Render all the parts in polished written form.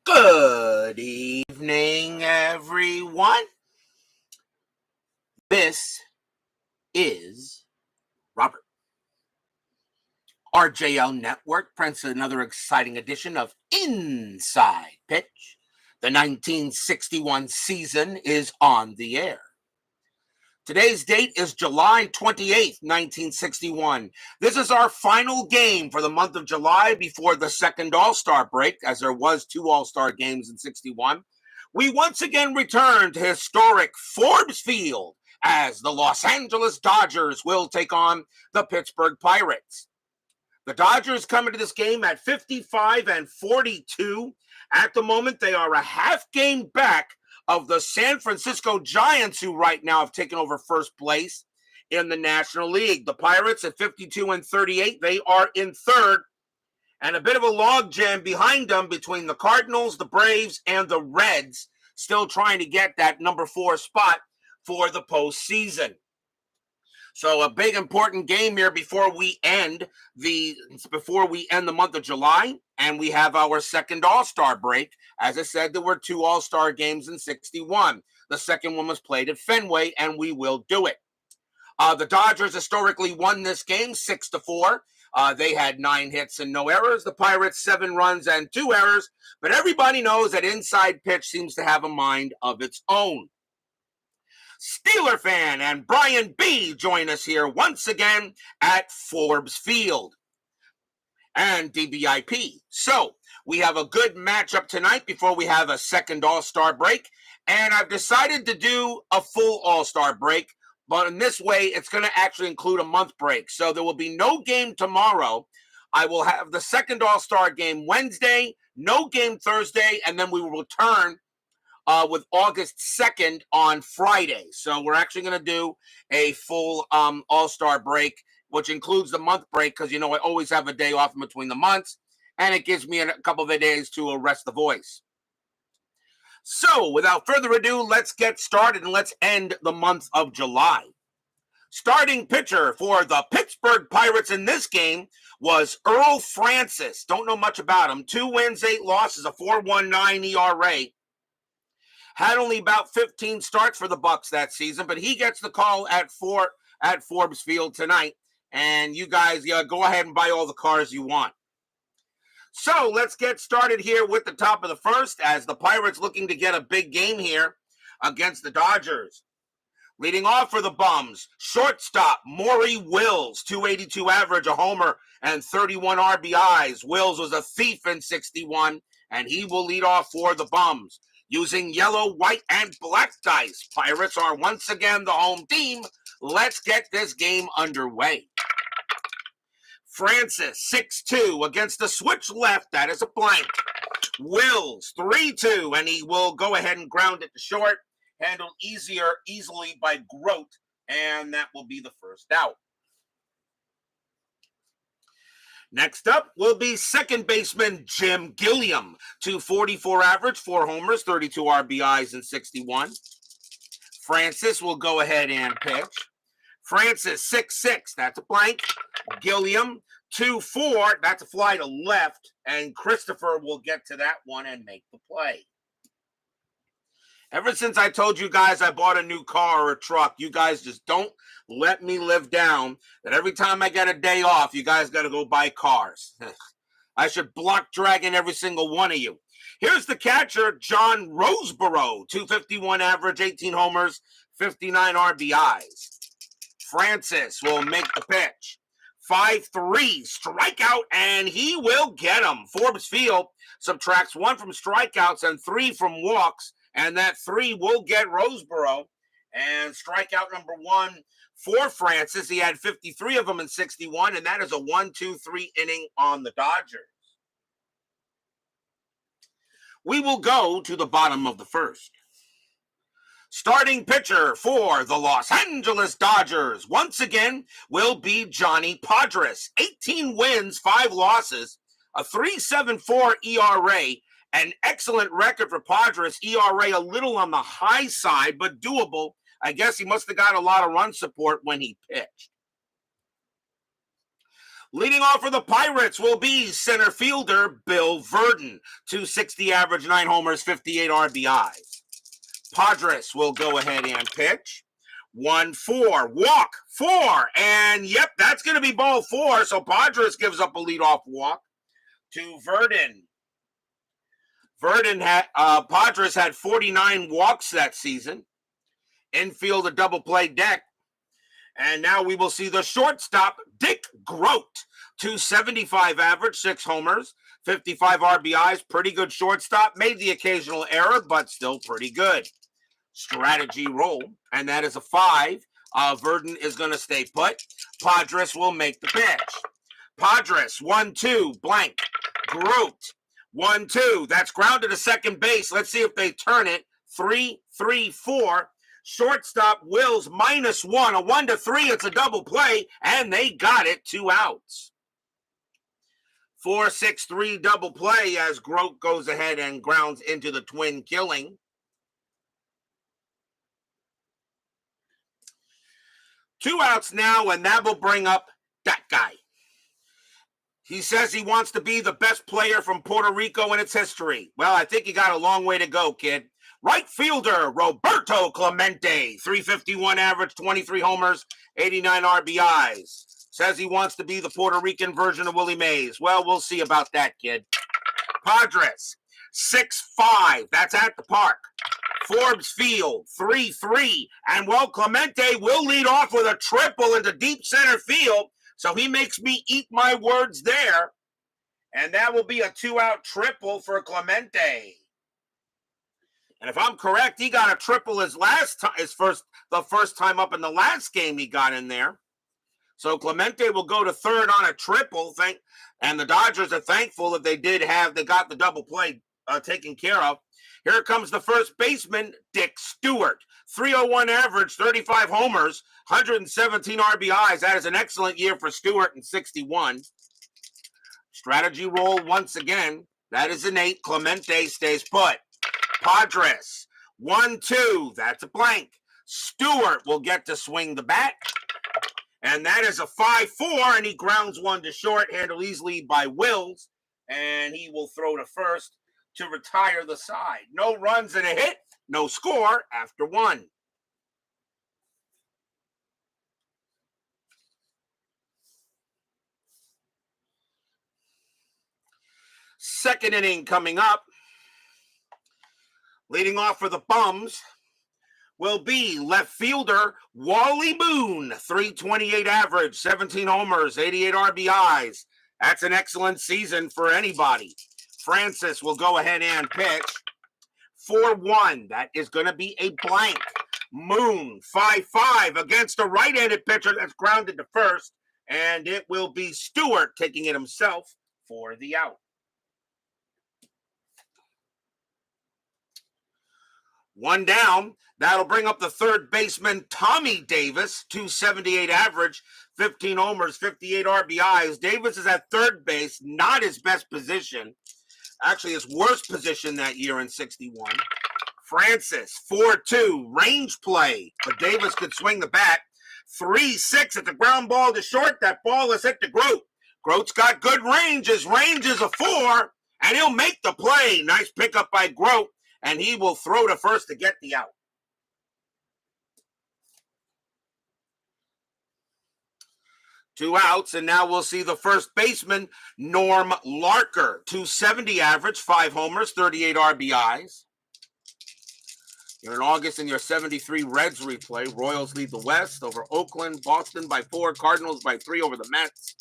Good evening, everyone. This is Robert. RJL Network prints another exciting edition of Inside Pitch. The 1961 season is on the air. Today's date is July 28th, 1961. This is our final game for the month of July before the second All-Star break, as there was 2 All-Star games in 61. We once again return to historic Forbes Field as the Los Angeles Dodgers will take on the Pittsburgh Pirates. The Dodgers come into this game at 55-42. At the moment, they are a half game back of the San Francisco Giants, who right now have taken over first place in the National League. The Pirates at 52-38, they are in third, and a bit of a logjam behind them between the Cardinals, the Braves, and the Reds, still trying to get that number 4 spot for the postseason. So a big important game here before we end the month of July, and we have our second All-Star break. As I said, there were 2 All-Star games in 61. The second one was played at Fenway, and we will do it. The Dodgers historically won this game 6-4. They had 9 hits and no errors. The Pirates 7 runs and 2 errors. But everybody knows that Inside Pitch seems to have a mind of its own. Steeler fan and Brian B. join us here once again at Forbes Field and DBIP. So we have a good matchup tonight before we have a second All-Star break. And I've decided to do a full All-Star break. But in this way, it's going to actually include a month break. So there will be no game tomorrow. I will have the second All-Star game Wednesday, no game Thursday, and then we will return with August 2nd on Friday. So we're actually going to do a full All-Star break, which includes the month break, because, I always have a day off in between the months, and it gives me a couple of days to rest the voice. So without further ado, let's get started and let's end the month of July. Starting pitcher for the Pittsburgh Pirates in this game was Earl Francis. Don't know much about him. 2 wins, 8 losses, a 4.19 ERA. Had only about 15 starts for the Bucks that season, but he gets the call at Forbes Field tonight. And you guys, go ahead and buy all the cars you want. So let's get started here with the top of the first, as the Pirates looking to get a big game here against the Dodgers. Leading off for the Bums, shortstop Maury Wills, 282 average, a homer, and 31 RBIs. Wills was a thief in 61, and he will lead off for the Bums. Using yellow, white, and black dice, Pirates are once again the home team. Let's get this game underway. Francis, 6-2 against the switch left. That is a blank. Wills, 3-2, and he will go ahead and ground it to short. Handled easily by Grote, and that will be the first out. Next up will be second baseman Jim Gilliam, 244 average, 4 homers, 32 RBIs in 61. Francis will go ahead and pitch. Francis, 6-6, that's a blank. Gilliam, 2-4, that's a fly to left, and Christopher will get to that one and make the play. Ever since I told you guys I bought a new car or a truck, you guys just don't let me live down that every time I get a day off, you guys got to go buy cars. I should block dragging every single one of you. Here's the catcher, John Roseborough, 251 average, 18 homers, 59 RBIs. Francis will make the pitch. 5-3, strikeout, and he will get him. Forbes Field subtracts 1 from strikeouts and 3 from walks, and that 3 will get Roseborough. And strikeout number 1 for Francis. He had 53 of them in 61, and that is a 1-2-3 inning on the Dodgers. We will go to the bottom of the first. Starting pitcher for the Los Angeles Dodgers, once again, will be Johnny Podres. 18 wins, 5 losses, a 3.74 ERA, an excellent record for Podres. ERA a little on the high side, but doable. I guess he must have got a lot of run support when he pitched. Leading off for the Pirates will be center fielder Bill Verdon. 260 average, 9 homers, 58 RBIs. Podres will go ahead and pitch. 1-4, walk 4, and yep, that's going to be ball 4. So Podres gives up a leadoff walk to Verdon. Podres had 49 walks that season. Infield a double play deck. And now we will see the shortstop, Dick Groat. 275 average, 6 homers, 55 RBIs. Pretty good shortstop. Made the occasional error, but still pretty good. Strategy roll, and that is a 5. Verdon is going to stay put. Podres will make the pitch. Podres, 1-2, blank. Groat, 1-2. That's grounded to second base. Let's see if they turn it. 3-3-4. Shortstop Wills, -1. A 1-3. It's a double play, and they got it. 2 outs. 4-6-3 double play as Groat goes ahead and grounds into the twin killing. 2 outs now, and that will bring up that guy. He says he wants to be the best player from Puerto Rico in its history. Well, I think you got a long way to go, kid. Right fielder, Roberto Clemente. 351 average, 23 homers, 89 RBIs. Says he wants to be the Puerto Rican version of Willie Mays. Well, we'll see about that, kid. Podres, 6-5. That's at the park. Forbes Field, 3-3. And, well, Clemente will lead off with a triple into deep center field. So he makes me eat my words there. And that will be a 2-out triple for Clemente. And if I'm correct, he got a triple the first time up in the last game he got in there. So Clemente will go to third on a triple. And the Dodgers are thankful that they got the double play taken care of. Here comes the first baseman, Dick Stewart. 301 average, 35 homers, 117 RBIs. That is an excellent year for Stewart in 61. Strategy roll once again. That is an 8. Clemente stays put. Podres, 1-2. That's a blank. Stewart will get to swing the bat. And that is a 5-4, and he grounds one to short, handled easily by Wills. And he will throw to first to retire the side. No runs and a hit, no score after 1. Second inning coming up. Leading off for the Bums will be left fielder Wally Boone. 328 average, 17 homers, 88 RBIs. That's an excellent season for anybody. Francis will go ahead and pitch. 4-1. That is going to be a blank. Moon, 5-5 against a right-handed pitcher that's grounded to first. And it will be Stewart taking it himself for the out. 1 down. That'll bring up the third baseman, Tommy Davis. 278 average, 15 homers, 58 RBIs. Davis is at third base, not his best position. Actually, his worst position that year in 61. Francis, 4-2, range play, but Davis could swing the bat. 3-6 at the ground ball to short. That ball is hit to Groat. Groat's got good range. His range is a 4, and he'll make the play. Nice pickup by Groat, and he will throw to first to get the out. Two outs, and now we'll see the first baseman, Norm Larker. 270 average, 5 homers, 38 RBIs. You're in August in your 73 Reds replay. Royals lead the West over Oakland, Boston by 4, Cardinals by 3 over the Mets.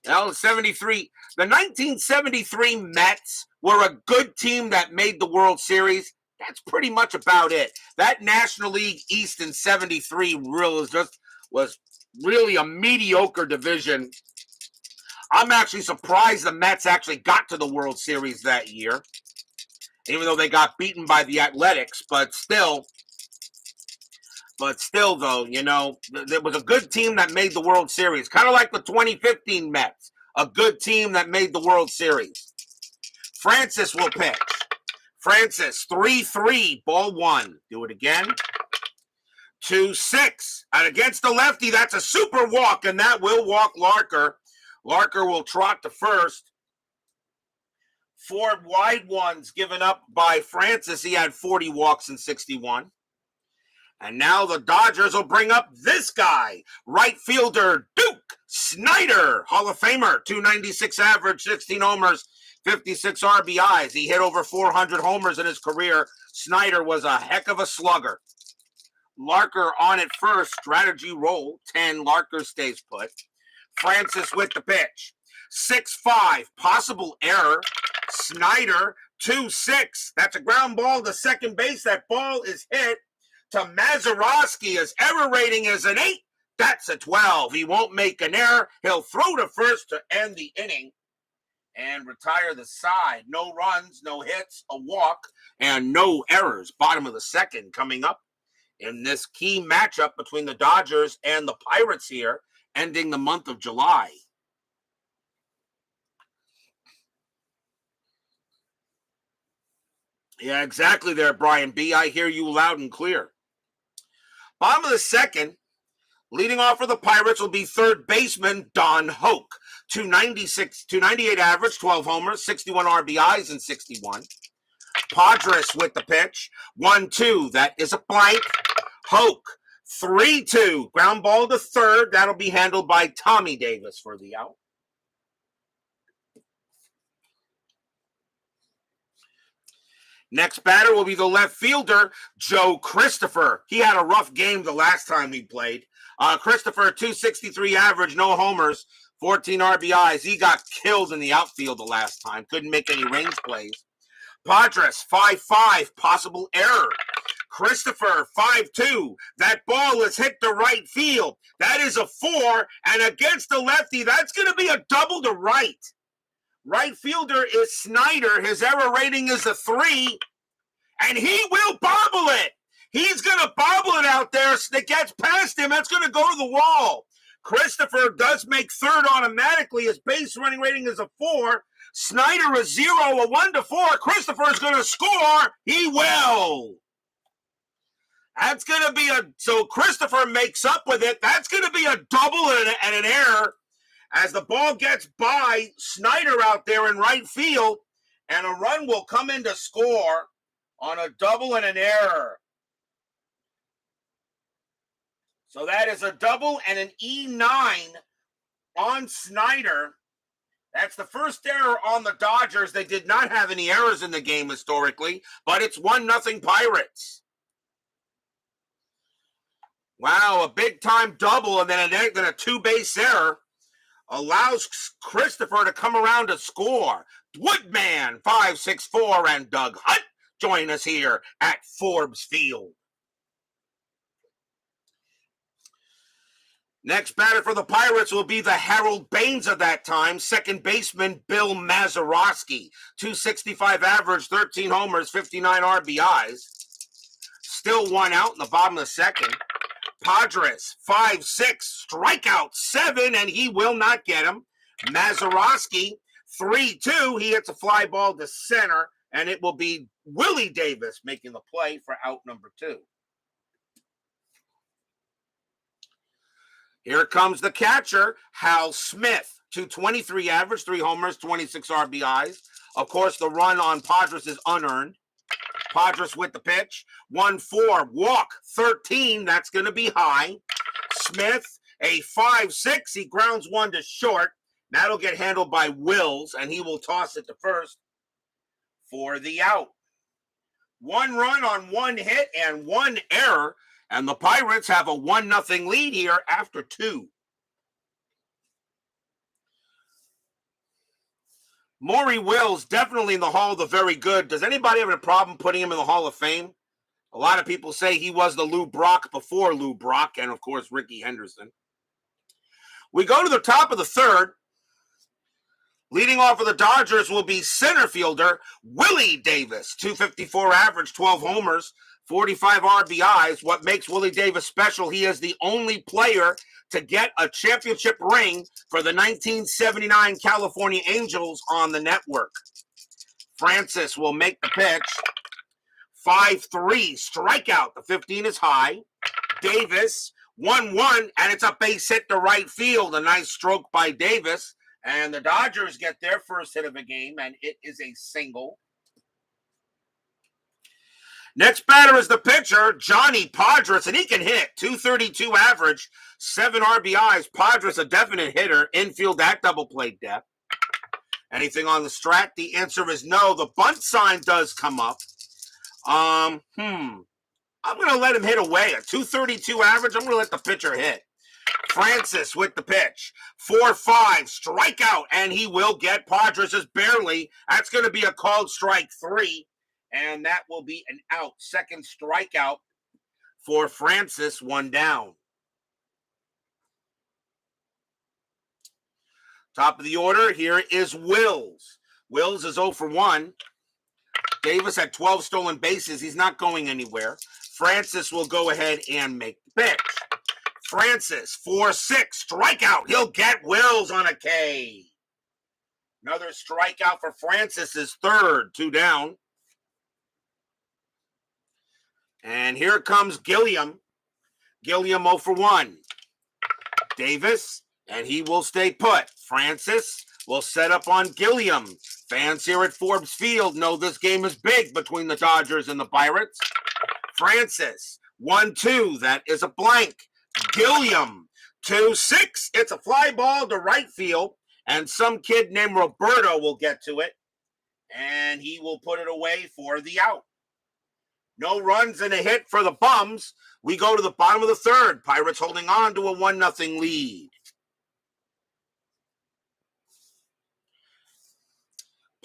Well, 73. The 1973 Mets were a good team that made the World Series. That's pretty much about it. That National League East in 73 was really a mediocre division. I'm actually surprised the Mets actually got to the World Series that year, even though they got beaten by the Athletics. But still, though, you know, there was a good team that made the World Series, kind of like the 2015 Mets, a good team that made the World Series. Francis will pitch. Francis, 3-3, ball 1. Do it again. 2-6. And against the lefty, that's a super walk, and that will walk Larker. Larker will trot to first. 4 wide ones given up by Francis. He had 40 walks in 61. And now the Dodgers will bring up this guy, right fielder Duke Snider, Hall of Famer, 296 average, 16 homers, 56 RBIs. He hit over 400 homers in his career. Snider was a heck of a slugger. Larker on at first, strategy roll, 10, Larker stays put. Francis with the pitch. 6-5, possible error. Snider, 2-6. That's a ground ball to second base. That ball is hit to Mazeroski. His error rating is an 8. That's a 12. He won't make an error. He'll throw to first to end the inning and retire the side. No runs, no hits, a walk, and no errors. Bottom of the second coming up in this key matchup between the Dodgers and the Pirates here, ending the month of July. Yeah, exactly there, Brian B. I hear you loud and clear. Bottom of the second, leading off for the Pirates will be third baseman Don Hoke. 298 average, 12 homers, 61 RBIs in 61. Podres with the pitch. 1-2, that is a blank. Hoke, 3-2, ground ball to third. That'll be handled by Tommy Davis for the out. Next batter will be the left fielder, Joe Christopher. He had a rough game the last time we played. Christopher, 263 average, no homers, 14 RBIs. He got killed in the outfield the last time. Couldn't make any range plays. Podres, 5-5, possible error. Christopher, 5-2. That ball is hit to right field. That is a 4, and against the lefty, that's going to be a double to right. Right fielder is Snider. His error rating is a 3, and he will bobble it. He's going to bobble it out there. It gets past him. That's going to go to the wall. Christopher does make third automatically. His base running rating is a 4. Snider a 0, a 1-4. Christopher is going to score. He will. That's going to be so Christopher makes up with it. That's going to be a double and an error as the ball gets by Snider out there in right field, and a run will come in to score on a double and an error. So that is a double and an E9 on Snider. That's the first error on the Dodgers. They did not have any errors in the game historically, but it's 1-0 Pirates. Wow, a big-time double and then a two-base error allows Christopher to come around to score. Woodman, 5-6-4, and Doug Hunt join us here at Forbes Field. Next batter for the Pirates will be the Harold Baines of that time, second baseman Bill Mazeroski. 265 average, 13 homers, 59 RBIs. Still one out in the bottom of the second. Podres, 5-6, strikeout 7, and he will not get him. Mazeroski, 3-2, he hits a fly ball to center, and it will be Willie Davis making the play for out number 2. Here comes the catcher, Hal Smith. 223 average, 3 homers, 26 RBIs. Of course, the run on Podres is unearned. Podres with the pitch. 1-4, walk, 13. That's going to be high. Smith, a 5-6. He grounds one to short. That'll get handled by Wills, and he will toss it to first for the out. 1 run on 1 hit and 1 error, and the Pirates have a 1-0 lead here after 2. Maury Wills, definitely in the Hall of the Very Good. Does anybody have a problem putting him in the Hall of Fame? A lot of people say he was the Lou Brock before Lou Brock, and of course, Ricky Henderson. We go to the top of the third. Leading off for the Dodgers will be center fielder Willie Davis. 254 average, 12 homers, 45 RBIs. What makes Willie Davis special, he is the only player to get a championship ring for the 1979 California Angels on the network. Francis will make the pitch. 5-3, strikeout. The 15 is high. Davis, 1-1, and it's a base hit to right field. A nice stroke by Davis. And the Dodgers get their first hit of the game, and it is a single. Next batter is the pitcher, Johnny Podres, and he can hit. 232 average, 7 RBIs. Podres, a definite hitter. Infield at double play depth. Anything on the strat? The answer is no. The bunt sign does come up. I'm going to let him hit away. A 232 average, I'm going to let the pitcher hit. Francis with the pitch. 4-5, strikeout, and he will get. Podres is barely. That's going to be a called strike 3, and that will be an out. Second strikeout for Francis, 1 down. Top of the order, here is Wills. Wills is 0 for 1. Davis had 12 stolen bases. He's not going anywhere. Francis will go ahead and make the pitch. Francis, 4-6, strikeout. He'll get. Wills on a K. Another strikeout for Francis, his third, 2 down. And here comes Gilliam. Gilliam 0 for 1. Davis, and he will stay put. Francis will set up on Gilliam. Fans here at Forbes Field know this game is big between the Dodgers and the Pirates. Francis, 1-2, that is a blank. Gilliam, 2-6, it's a fly ball to right field, and some kid named Roberto will get to it, and he will put it away for the out. No runs and a hit for the Bums. We go to the bottom of the third. Pirates holding on to a 1-0 lead.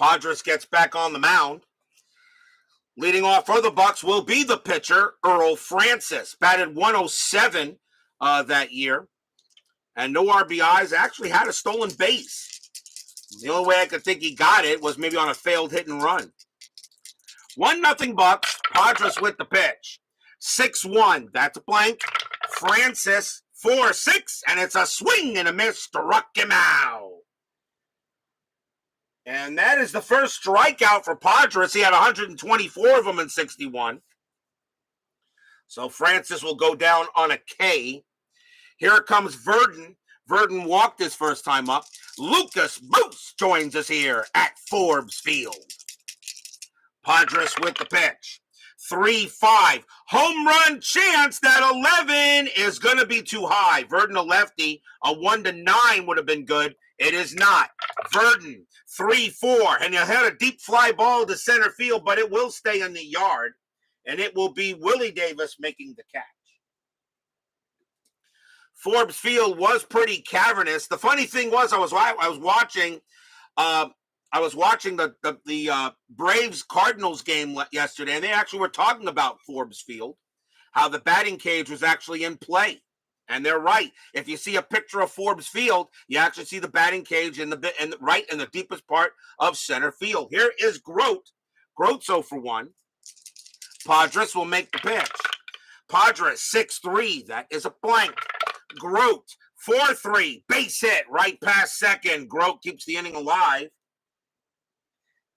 Podres gets back on the mound. Leading off for the Bucks will be the pitcher, Earl Francis. Batted 107 that year. And no RBIs. Actually had a stolen base. The only way I could think he got it was maybe on a failed hit and run. 1-0 Bucks. Podres with the pitch. 6-1. That's a blank. Francis, 4-6. And it's a swing and a miss. Struck him out. And that is the first strikeout for Podres. He had 124 of them in 61. So Francis will go down on a K. Here comes Verdon. Verdon walked his first time up. Lucas Moose joins us here at Forbes Field. Podres with the pitch. 3-5. Home run chance. That 11 is going to be too high. Verdon a lefty. A 1-9 would have been good. It is not. Verdon, 3-4. And he had a deep fly ball to center field, but it will stay in the yard. And it will be Willie Davis making the catch. Forbes Field was pretty cavernous. The funny thing was, I was watching the Braves Cardinals game yesterday, and they actually were talking about Forbes Field, how the batting cage was actually in play. And they're right. If you see a picture of Forbes Field, you actually see the batting cage right in the deepest part of center field. Here is Grote. Grote's 0 for 1. Podres will make the pitch. Podres, 6-3. That is a blank. Grote, 4-3. Base hit right past second. Grote keeps the inning alive.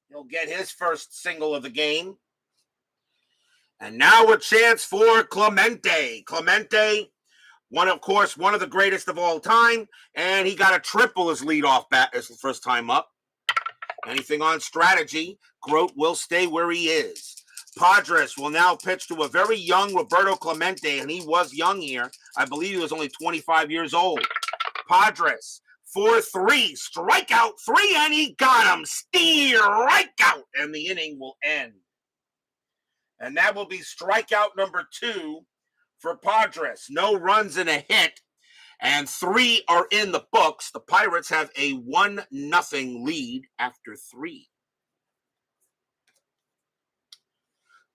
He'll get his first single of the game. And now a chance for Clemente. Clemente, one of the greatest of all time, and he got a triple as leadoff bat his first time up. Anything on strategy, Grote will stay where he is. Podres will now pitch to a very young Roberto Clemente, and he was young here. I believe he was only 25 years old. Podres, 4-3, strikeout 3, and he got him. Strikeout, and the inning will end. And that will be strikeout number 2 for Podres. No runs and a hit, and 3 are in the books. The Pirates have a 1-0 lead after 3.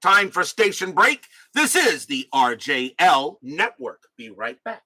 Time for station break. This is the RJL Network. Be right back.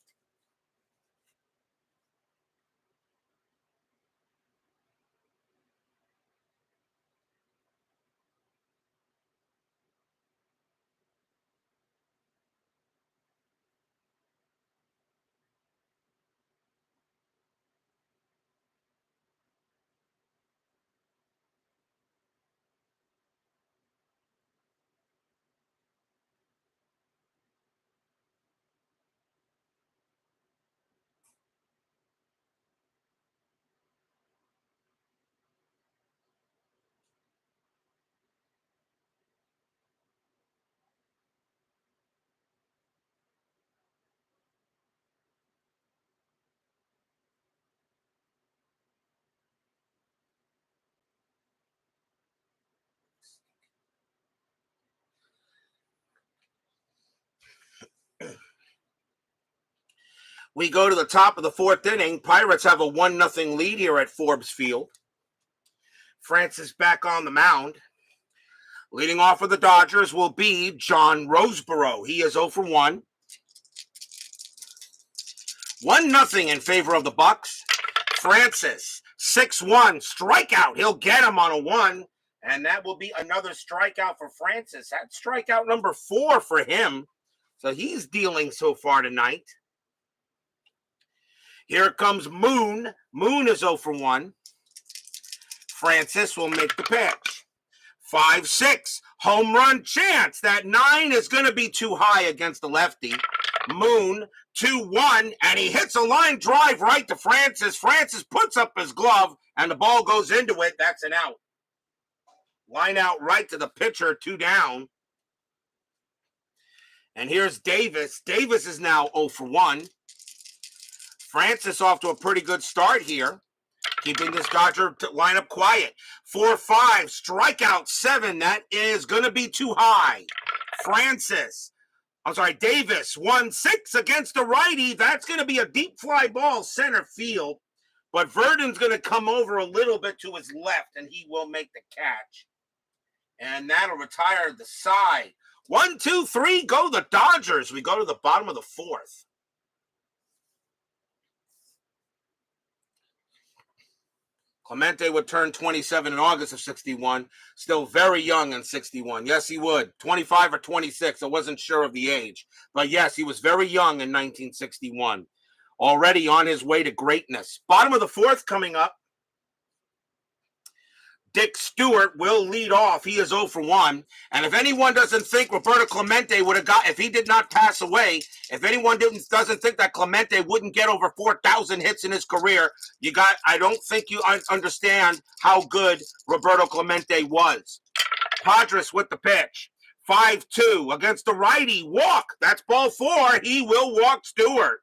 We go to the top of the fourth inning. Pirates have a 1-0 lead here at Forbes Field. Francis back on the mound. Leading off for the Dodgers will be John Roseborough. He is 0 for 1. 1-0 in favor of the Bucks. Francis, 6-1, strikeout. He'll get him on a 1, and that will be another strikeout for Francis. That's strikeout number 4 for him. So he's dealing so far tonight. Here comes Moon. Moon is 0 for 1. Francis will make the pitch. 5-6, home run chance. That 9 is going to be too high against the lefty. Moon, 2-1, and he hits a line drive right to Francis. Francis puts up his glove, and the ball goes into it. That's an out. Line out right to the pitcher, 2 down. And here's Davis. Davis is now 0 for 1. Francis off to a pretty good start here, keeping this Dodger lineup quiet. 4-5, strikeout 7. That is going to be too high. Davis, 1-6 against the righty. That's going to be a deep fly ball center field. But Verdon's going to come over a little bit to his left, and he will make the catch. And that'll retire the side. 1, 2, 3, go the Dodgers. We go to the bottom of the fourth. Clemente would turn 27 in August of 61. Still very young in 61. Yes, he would. 25 or 26. I wasn't sure of the age. But yes, he was very young in 1961. Already on his way to greatness. Bottom of the fourth coming up. Dick Stewart will lead off. He is 0 for 1. And if anyone doesn't think Roberto Clemente would have got, if he did not pass away, if anyone doesn't think that Clemente wouldn't get over 4,000 hits in his career, I don't think you understand how good Roberto Clemente was. Podres with the pitch. 5-2 against the righty. Walk. That's ball 4. He will walk Stewart.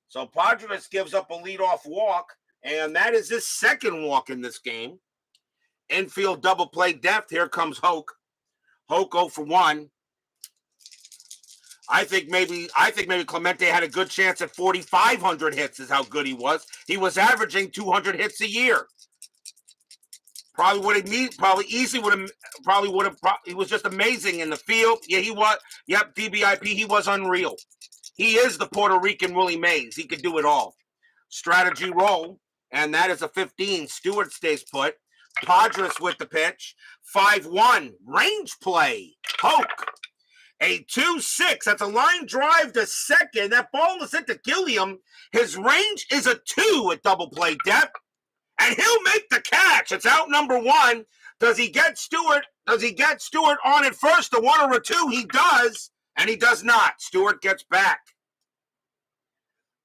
So Podres gives up a leadoff walk, and that is his second walk in this game. Infield double play depth. Here comes Hoke. Hoke 0 for 1. I think maybe Clemente had a good chance at 4,500 hits is how good he was. He was averaging 200 hits a year. He was just amazing in the field. Yeah, he was. Yep, DBIP, he was unreal. He is the Puerto Rican Willie Mays. He could do it all. Strategy roll, and that is a 15. Stewart stays put. Podres with the pitch. 5-1. Range play. Hoke. A 2-6. That's a line drive to second. That ball is hit to Gilliam. His range is a 2 at double play depth. And he'll make the catch. It's out number 1. Does he get Stewart? Does he get Stewart on at first, a 1 or a 2? He does. And he does not. Stewart gets back.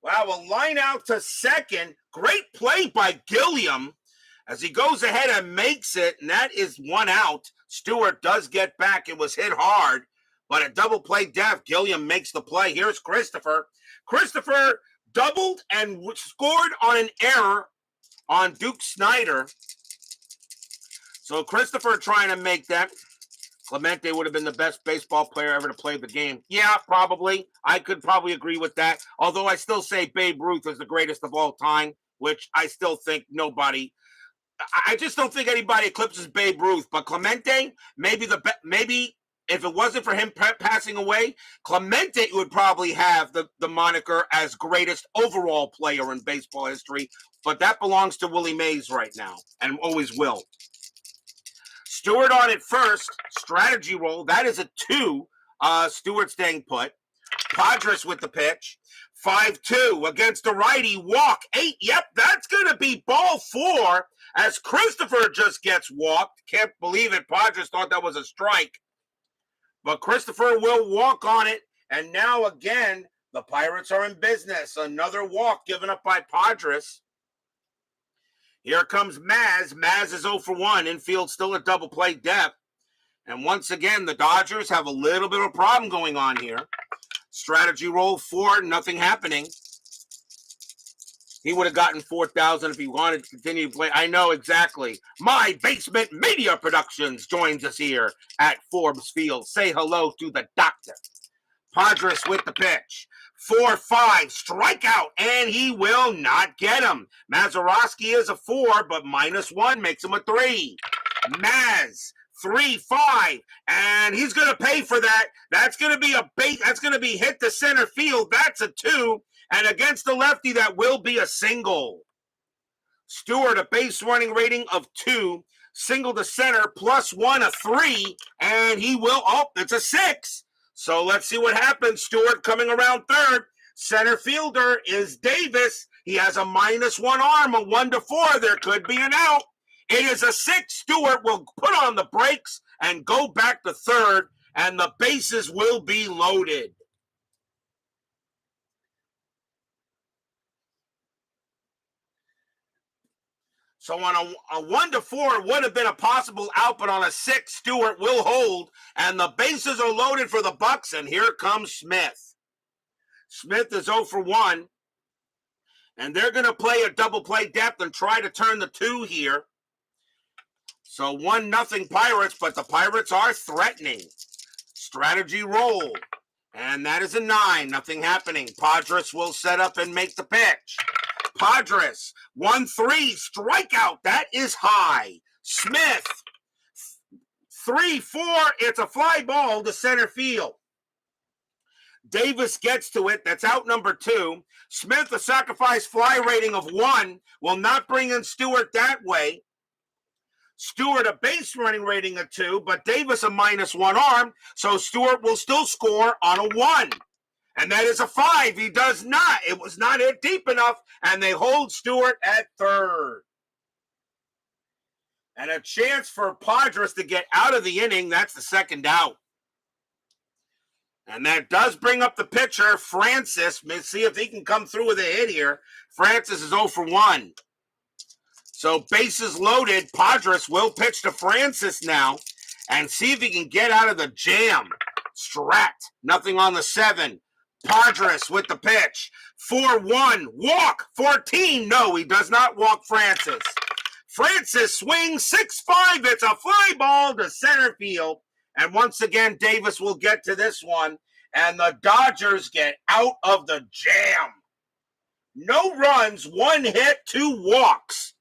Wow, a line out to second. Great play by Gilliam as he goes ahead and makes it, and that is 1 out. Stewart does get back. It was hit hard, but at double play depth, Gilliam makes the play. Here's Christopher. Christopher doubled and scored on an error on Duke Snyder. So Christopher trying to make that. Clemente would have been the best baseball player ever to play the game. Yeah, probably. I could probably agree with that. Although I still say Babe Ruth is the greatest of all time, which I still think nobody. I just don't think anybody eclipses Babe Ruth. But Clemente, maybe if it wasn't for him passing away, Clemente would probably have the moniker as greatest overall player in baseball history. But that belongs to Willie Mays right now and always will. Stewart on it first. Strategy roll. That is a 2. Stewart staying put. Podres with the pitch. 5-2 against the righty. Walk. 8. Yep, that's going to be ball 4 as Christopher just gets walked. Can't believe it. Podres thought that was a strike. But Christopher will walk on it. And now again, the Pirates are in business. Another walk given up by Podres. Here comes Maz. Maz is 0 for 1. Infield still at double play depth. And once again, the Dodgers have a little bit of a problem going on here. Strategy roll 4, nothing happening. He would have gotten 4,000 if he wanted to continue to play. I know exactly. My Basement Media Productions joins us here at Forbes Field. Say hello to the doctor. Podres with the pitch. 4-5, strikeout, and he will not get him. Mazeroski is a 4, but -1 makes him a 3. Maz, 3-5, and he's going to pay for that. That's going to be a bait. That's going to be hit to center field. That's a 2, and against the lefty, that will be a single. Stewart, a base running rating of 2, single to center, +1, a 3, and he will, it's a 6. So let's see what happens. Stewart coming around third. Center fielder is Davis. He has a -1 arm, a 1-4. There could be an out. It is a 6. Stewart will put on the brakes and go back to third, and the bases will be loaded. So on a 1-4 would have been a possible out, but on a 6, Stewart will hold, and the bases are loaded for the Bucks, and here comes Smith. Smith is 0 for 1, and they're going to play a double play depth and try to turn the 2 here. So 1-0 Pirates, but the Pirates are threatening. Strategy roll, and that is a 9. Nothing happening. Podres will set up and make the pitch. Podres, 1-3, strikeout. That is high. Smith, 3-4. It's a fly ball to center field. Davis gets to it. That's out number 2. Smith, a sacrifice fly rating of 1, will not bring in Stewart that way. Stewart, a base running rating of 2, but Davis, a -1 arm, so Stewart will still score on a 1. And that is a 5. He does not. It was not hit deep enough, and they hold Stewart at third. And a chance for Podres to get out of the inning. That's the second out. And that does bring up the pitcher, Francis. Let's see if he can come through with a hit here. Francis is 0 for 1. So bases loaded. Podres will pitch to Francis now and see if he can get out of the jam. Strat, nothing on the 7. Podres with the pitch. 4-1, walk, 14. No, he does not walk Francis. Francis swings 6-5. It's a fly ball to center field. And once again, Davis will get to this one. And the Dodgers get out of the jam. No runs, 1 hit, 2 walks.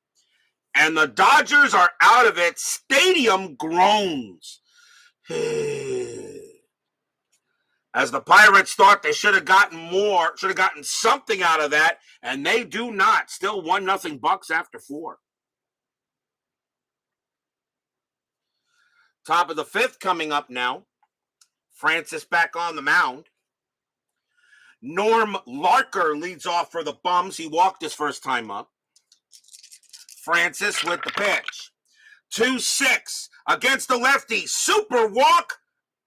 And the Dodgers are out of it. Stadium groans. As the Pirates thought they should have gotten more, should have gotten something out of that, and they do not. Still 1-0 Bucks after 4. Top of the 5th coming up now. Francis back on the mound. Norm Larker leads off for the Bums. He walked his first time up. Francis with the pitch. 2-6 against the lefty. Super walk.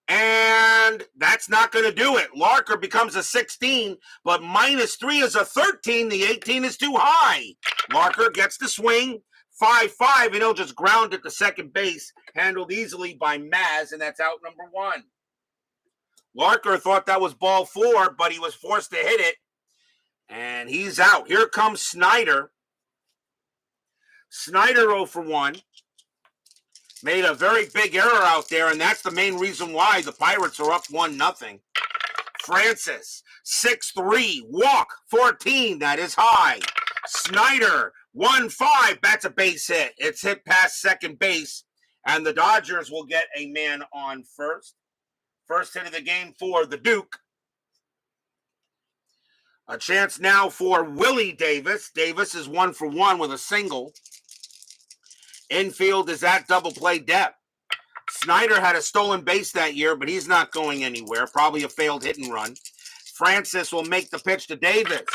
And that's not going to do it. Larker becomes a 16, but -3 is a 13. The 18 is too high. Larker gets the swing. 5-5, and he'll just ground it to second base. Handled easily by Maz, and that's out number 1. Larker thought that was ball 4, but he was forced to hit it. And he's out. Here comes Snyder. Snyder 0 for 1. Made a very big error out there, and that's the main reason why the Pirates are up 1-0. Francis, 6-3, walk, 14, that is high. Snyder, 1-5, that's a base hit. It's hit past second base, and the Dodgers will get a man on first. First hit of the game for the Duke. A chance now for Willie Davis. Davis is 1 for 1 with a single. Infield is at double play depth. Snyder had a stolen base that year, but he's not going anywhere. Probably a failed hit and run. Francis will make the pitch to Davis.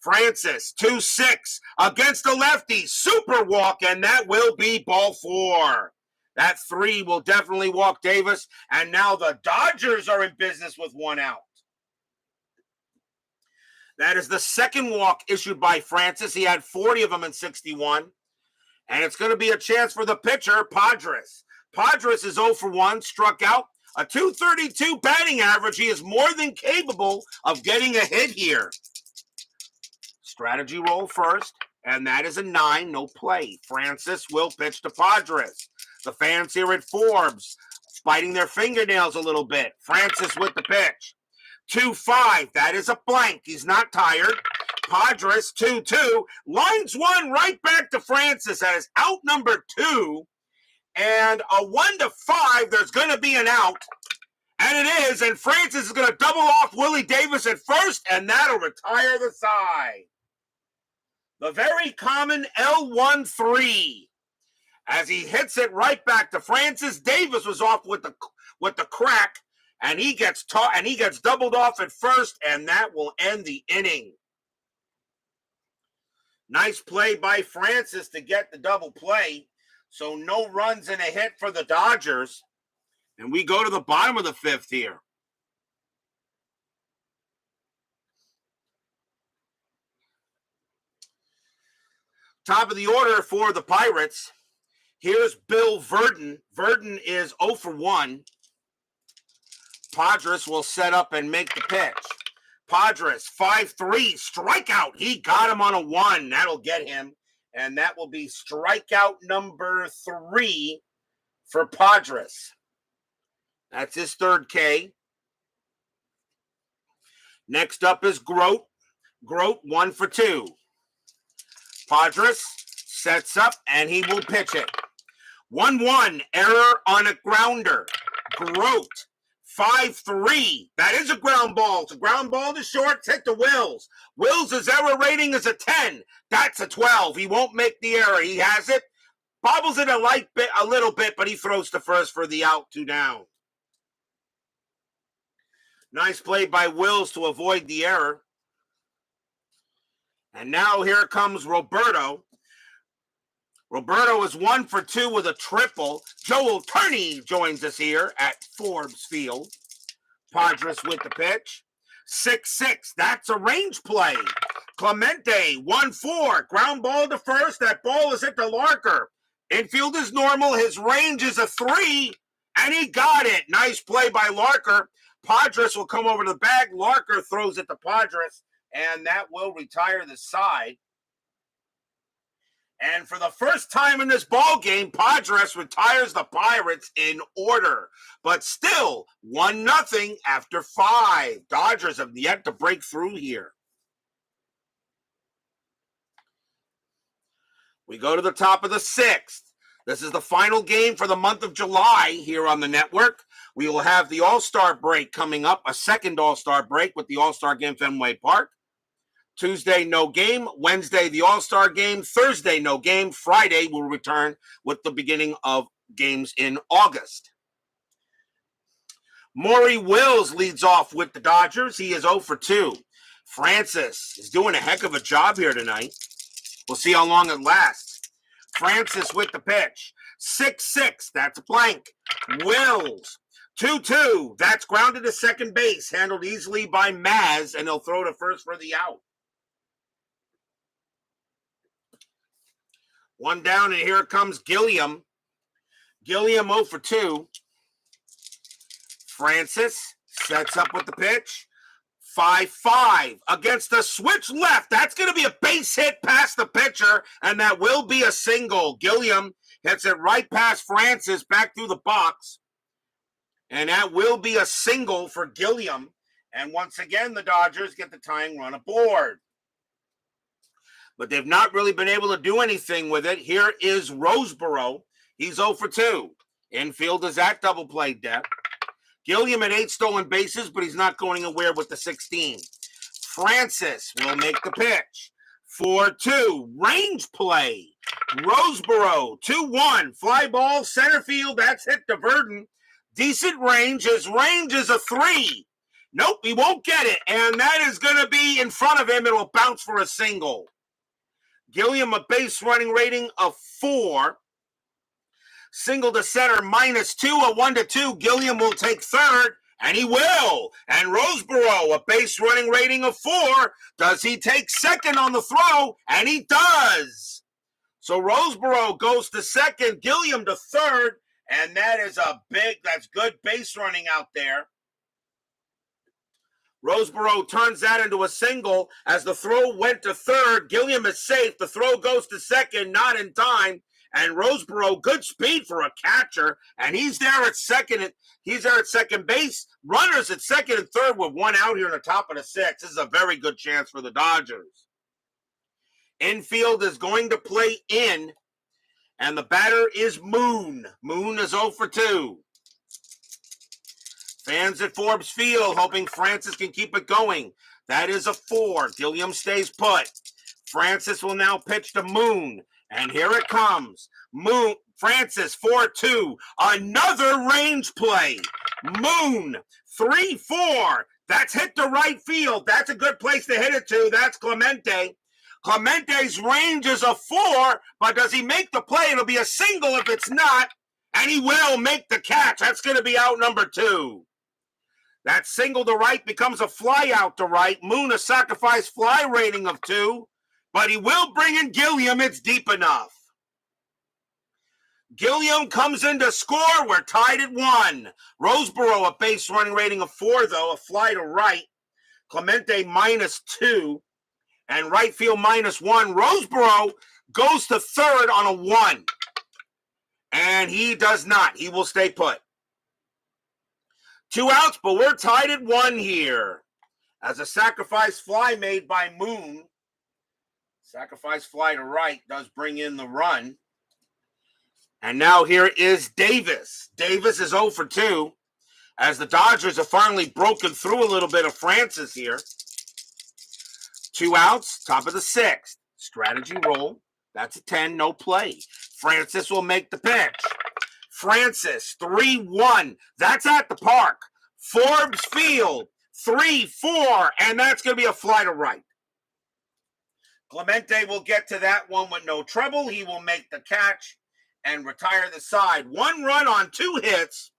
Francis, 2-6 against the lefty. Super walk, and that will be ball 4. That 3 will definitely walk Davis, and now the Dodgers are in business with 1 out. That is the second walk issued by Francis. He had 40 of them in 61. And it's going to be a chance for the pitcher, Podres. Podres is 0 for 1, struck out. A .232 batting average. He is more than capable of getting a hit here. Strategy roll first, and that is a 9, no play. Francis will pitch to Podres. The fans here at Forbes biting their fingernails a little bit. Francis with the pitch. 2-5. That is a blank. He's not tired. Podres 2-2. Lines one right back to Francis. That is out number 2. And a 1-5. There's going to be an out. And it is. And Francis is going to double off Willie Davis at first. And that'll retire the side. The very common L1-3. As he hits it right back to Francis. Davis was off with the crack. And he gets doubled off at first, and that will end the inning. Nice play by Francis to get the double play. So no runs and a hit for the Dodgers. And we go to the bottom of the 5th here. Top of the order for the Pirates. Here's Bill Verdon. Verdon is 0 for 1. Podres will set up and make the pitch. Podres, 5-3, strikeout. He got him on a 1. That'll get him. And that will be strikeout number 3 for Podres. That's his 3rd K. Next up is Grote. Grote, 1 for 2. Podres sets up, and he will pitch it. 1-1, error on a grounder. Grote. 5-3. That is a ground ball. It's a ground ball to short. It's hit to Wills. Wills' error rating is a 10. That's a 12. He won't make the error. He has it. Bobbles it a little bit, but he throws to first for the out, 2 down. Nice play by Wills to avoid the error. And now here comes Roberto. Roberto is 1 for 2 with a triple. Joel Turney joins us here at Forbes Field. Podres with the pitch. 6-6. That's a range play. Clemente, 1-4. Ground ball to first. That ball is hit to Larker. Infield is normal. His range is a 3. And he got it. Nice play by Larker. Podres will come over to the bag. Larker throws it to Podres. And that will retire the side. And for the first time in this ball game, Podres retires the Pirates in order. But still, 1-0 after 5. Dodgers have yet to break through here. We go to the top of the 6th. This is the final game for the month of July here on the network. We will have the All-Star break coming up, a second All-Star break with the All-Star game Fenway Park. Tuesday, no game. Wednesday, the All-Star game. Thursday, no game. Friday, we'll return with the beginning of games in August. Maury Wills leads off with the Dodgers. He is 0 for 2. Francis is doing a heck of a job here tonight. We'll see how long it lasts. Francis with the pitch. 6-6. That's a blank. Wills. 2-2. That's grounded to second base. Handled easily by Maz, and he'll throw to first for the out. 1 down, and here comes Gilliam. Gilliam 0 for 2. Francis sets up with the pitch. 5-5 against the switch left. That's going to be a base hit past the pitcher, and that will be a single. Gilliam hits it right past Francis back through the box, and that will be a single for Gilliam. And once again, the Dodgers get the tying run aboard. But they've not really been able to do anything with it. Here is Roseboro. He's 0 for 2. Infield is at double play depth. Gilliam at 8 stolen bases, but he's not going anywhere with the 16. Francis will make the pitch. 4-2. Range play. Roseboro, 2-1. Fly ball, center field. That's hit to Verdon. Decent range. His range is a 3. Nope, he won't get it. And that is going to be in front of him. It will bounce for a single. Gilliam, a base running rating of 4. Single to center, -2, a 1-2. Gilliam will take third, and he will. And Roseboro, a base running rating of 4. Does he take second on the throw? And he does. So Roseboro goes to second, Gilliam to third, and that's good base running out there. Roseboro turns that into a single as the throw went to third. Gilliam is safe. The throw goes to second, not in time. And Roseboro, good speed for a catcher, and he's there at second. He's there at second base. Runners at second and third with one out here in the top of the sixth. This is a very good chance for the Dodgers. Infield is going to play in, and the batter is Moon. Moon is 0 for 2. Fans at Forbes Field hoping Francis can keep it going. That is a 4. Gilliam stays put. Francis will now pitch to Moon. And here it comes. Moon, Francis, 4-2. Another range play. Moon, 3-4. That's hit to right field. That's a good place to hit it to. That's Clemente. Clemente's range is a 4, but does he make the play? It'll be a single if it's not, and he will make the catch. That's going to be out number 2. That single to right becomes a fly out to right. Moon, a sacrifice fly rating of 2. But he will bring in Gilliam. It's deep enough. Gilliam comes in to score. We're tied at 1. Roseboro, a base running rating of 4, though. A fly to right. Clemente -2. And right field -1. Roseboro goes to third on a 1. And he does not. He will stay put. 2 outs, but we're tied at 1 here. As a sacrifice fly made by Moon. Sacrifice fly to right does bring in the run. And now here is Davis. Davis is 0 for 2 as the Dodgers have finally broken through a little bit of Francis here. 2 outs, top of the 6th. Strategy roll. That's a 10, no play. Francis will make the pitch. Francis, 3-1. That's at the park. Forbes Field, 3-4, and that's going to be a fly to right. Clemente will get to that one with no trouble. He will make the catch and retire the side. 1 run on 2 hits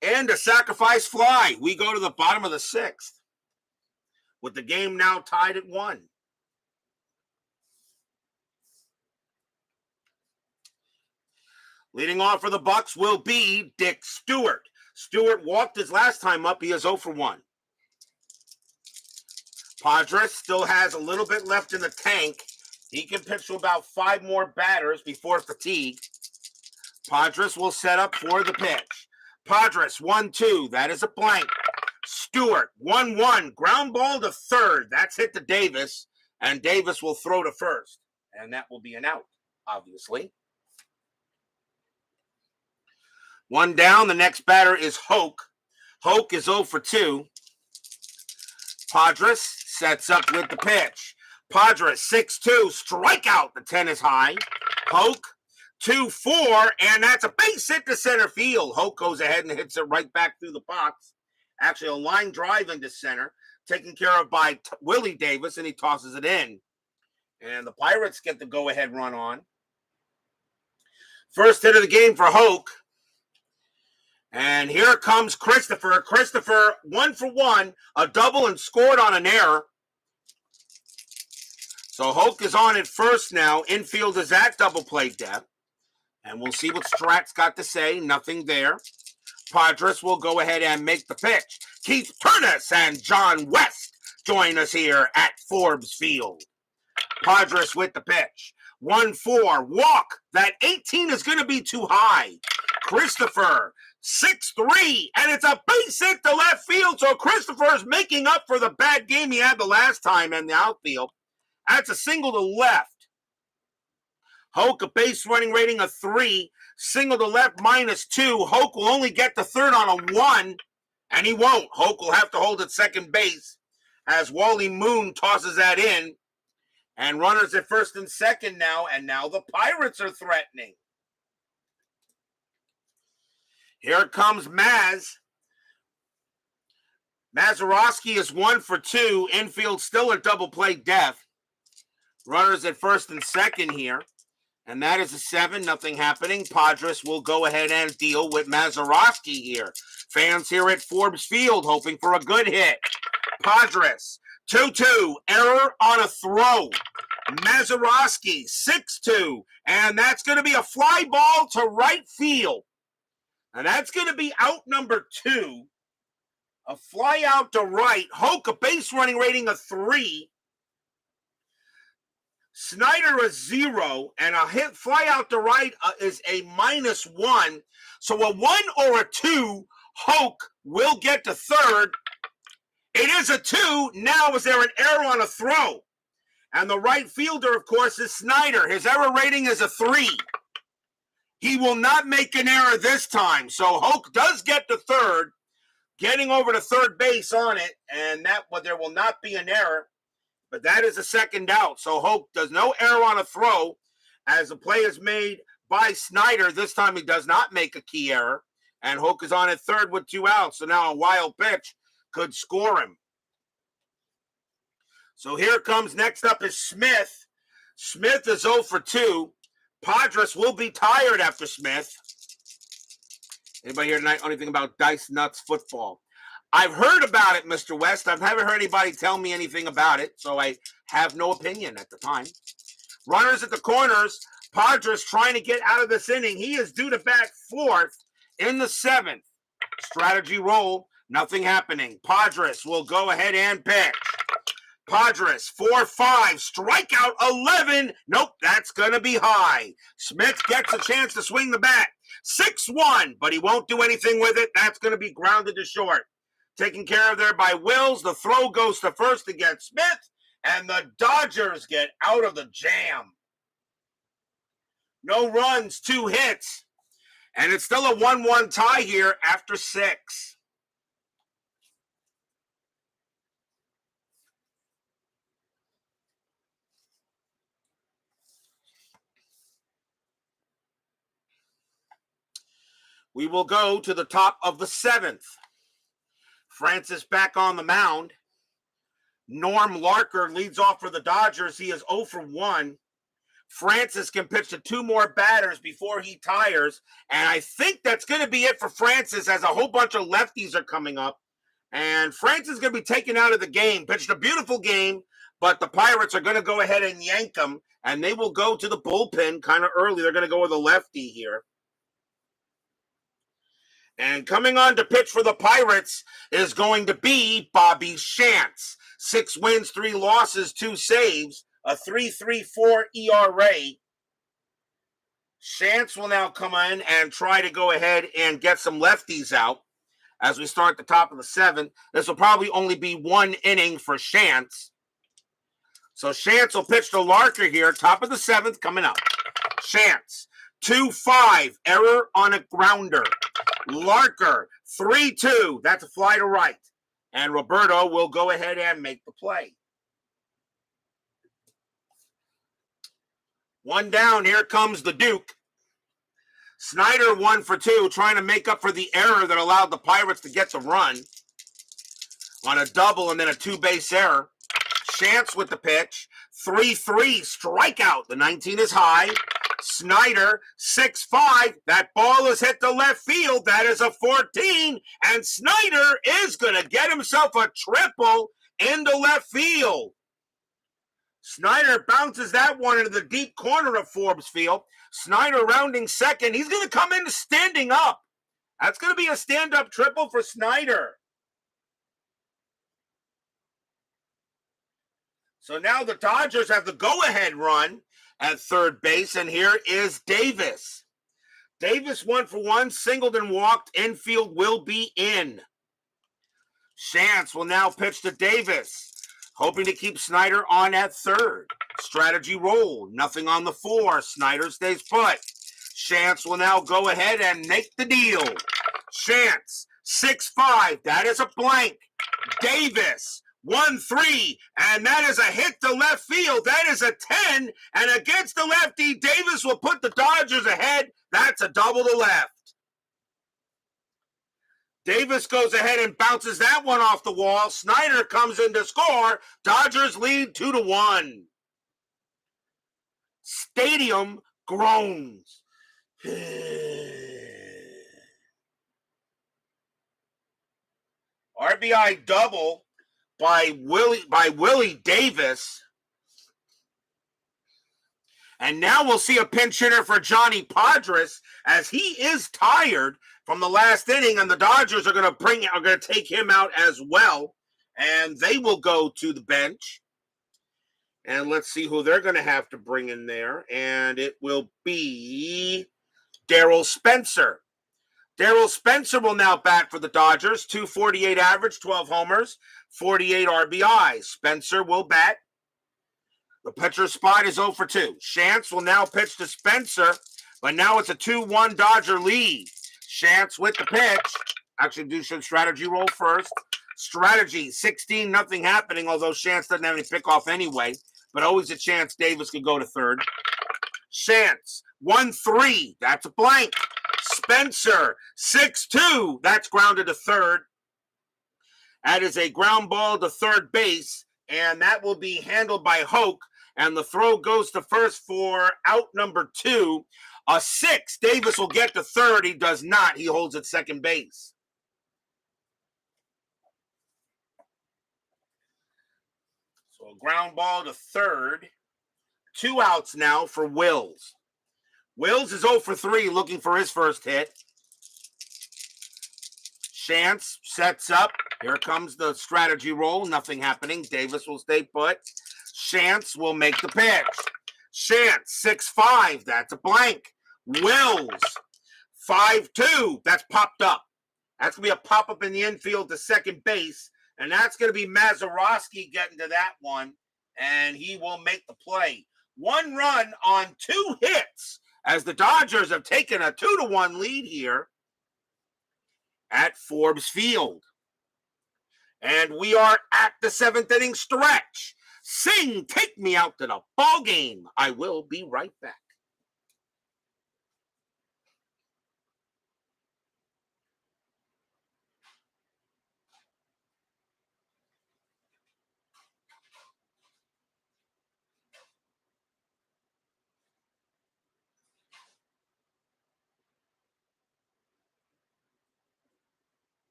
and a sacrifice fly. We go to the bottom of the 6th with the game now tied at 1. Leading off for the Bucks will be Dick Stewart. Stewart walked his last time up. He is 0 for 1. Podres still has a little bit left in the tank. He can pitch to about 5 more batters before fatigue. Podres will set up for the pitch. Podres, 1-2. That is a blank. Stewart, 1-1. Ground ball to third. That's hit to Davis. And Davis will throw to first. And that will be an out, obviously. 1 down. The next batter is Hoke. Hoke is 0 for 2. Podres sets up with the pitch. Podres, 6-2, strikeout. The 10 is high. Hoke, 2-4, and that's a base hit to center field. Hoke goes ahead and hits it right back through the box. Actually, a line drive into center, taken care of by Willie Davis, and he tosses it in. And the Pirates get the go-ahead run on. First hit of the game for Hoke. And here comes Christopher. Christopher, 1 for 1, a double and scored on an error. So Hoke is on at first now. Infield is at double play depth. And we'll see what Strat's got to say. Nothing there. Podres will go ahead and make the pitch. Keith Turnus and John West join us here at Forbes Field. Podres with the pitch. 1-4, walk. That 18 is going to be too high. Christopher, 6-3, and it's a base hit to left field, so Christopher is making up for the bad game he had the last time in the outfield. That's a single to left. Hoke, a base running rating of 3, single to left -2. Hoke will only get to third on a 1, and he won't. Hoke will have to hold at second base as Wally Moon tosses that in. And runners at first and second now, and now the Pirates are threatening. Here comes Mazeroski is 1 for 2. Infield still at double play depth. Runners at first and second here. And that is a 7, nothing happening. Podres will go ahead and deal with Mazeroski here. Fans here at Forbes Field hoping for a good hit. Podres, 2-2, error on a throw. Mazeroski, 6-2, and that's going to be a fly ball to right field. And that's going to be out number 2. A fly out to right. Hoke, a base running rating of 3. Snyder is 0, and a hit fly out to right is a -1. So a 1 or a 2, Hoke will get to third. It is a 2. Now is there an error on a throw? And the right fielder, of course, is Snyder. His error rating is a 3. He will not make an error this time. So Hoke does get to third, getting over to third base on it, and there will not be an error. But that is a second out. So Hoke does no error on a throw as the play is made by Snyder. This time he does not make a key error. And Hoke is on at third with 2 outs. So now a wild pitch could score him. So here comes, next up is Smith. Smith is 0 for 2. Podres will be tired after Smith. Anybody here tonight know anything about Dice Nuts football? I've heard about it, Mr. West. I've never heard anybody tell me anything about it, so I have no opinion at the time. Runners at the corners. Podres trying to get out of this inning. He is due to bat fourth in the 7th. Strategy roll, nothing happening. Podres will go ahead and pitch. Podres, 4-5, strikeout 11. Nope, that's going to be high. Smith gets a chance to swing the bat. 6-1, but he won't do anything with it. That's going to be grounded to short. Taken care of there by Wills. The throw goes to first against Smith, and the Dodgers get out of the jam. No runs, 2 hits, and it's still a 1-1 tie here after 6. We will go to the top of the 7th. Francis back on the mound. Norm Larker leads off for the Dodgers. He is 0 for 1. Francis can pitch to 2 more batters before he tires. And I think that's going to be it for Francis, as a whole bunch of lefties are coming up. And Francis is going to be taken out of the game. Pitched a beautiful game, but the Pirates are going to go ahead and yank him. And they will go to the bullpen kind of early. They're going to go with a lefty here. And coming on to pitch for the Pirates is going to be Bobby Shantz. 6 wins, 3 losses, 2 saves, a 3.34 ERA. Shantz will now come in and try to go ahead and get some lefties out as we start the top of the 7th. This will probably only be 1 inning for Shantz. So Shantz will pitch to Larker here, top of the 7th coming up. Shantz, 2-5, error on a grounder. Larker, 3-2. That's a fly to right. And Roberto will go ahead and make the play. 1 down. Here comes the Duke. Snyder 1 for 2, trying to make up for the error that allowed the Pirates to get the run on a double and then a 2-base error. Shantz with the pitch. 3-3, strikeout. The 19 is high. Snyder, 6-5. That ball is hit to left field. That is a 14. And Snyder is going to get himself a triple into left field. Snyder bounces that one into the deep corner of Forbes Field. Snyder rounding second. He's going to come in standing up. That's going to be a stand-up triple for Snyder. So now the Dodgers have the go-ahead run at third base, and here is Davis. Davis 1 for 1, singled and walked. Infield will be in. Shantz will now pitch to Davis, hoping to keep Snyder on at third. Strategy roll, nothing on the 4. Snyder stays put. Shantz will now go ahead and make the deal. Shantz, 6-5, that is a blank. Davis, 1-3, and that is a hit to left field. That is a 10, and against the lefty, Davis will put the Dodgers ahead. That's a double to left. Davis goes ahead and bounces that one off the wall. Snyder comes in to score. Dodgers lead 2-1. Stadium groans. RBI double by Willie Davis. And now we'll see a pinch hitter for Johnny Podres, as he is tired from the last inning, and the Dodgers are going to take him out as well, and they will go to the bench. And let's see who they're going to have to bring in there. And it will be Darryl Spencer. Darryl Spencer will now bat for the Dodgers. 248 average, 12 homers, 48 RBIs. Spencer will bat. The pitcher spot is 0 for 2. Shantz will now pitch to Spencer, but now it's a 2-1 Dodger lead. Shantz with the pitch. Actually, do some strategy roll first. Strategy, 16, nothing happening, although Shantz doesn't have any pickoff anyway, but always a chance Davis could go to third. Shantz, 1-3, that's a blank. Spencer, 6-2, that's grounded to third. That is a ground ball to third base, and that will be handled by Hoke, and the throw goes to first for out number 2. A 6, Davis will get to third. He does not. He holds at second base. So a ground ball to third. 2 outs now for Wills. Wills is 0 for 3, looking for his first hit. Shantz sets up. Here comes the strategy roll. Nothing happening. Davis will stay put. Shantz will make the pitch. Shantz, 6-5. That's a blank. Wills, 5-2. That's popped up. That's going to be a pop-up in the infield to second base. And that's going to be Mazeroski getting to that one. And he will make the play. 1 run on 2 hits as the Dodgers have taken a 2-1 lead here at Forbes Field. And we are at the 7th inning stretch. Sing, take me out to the ball game. I will be right back.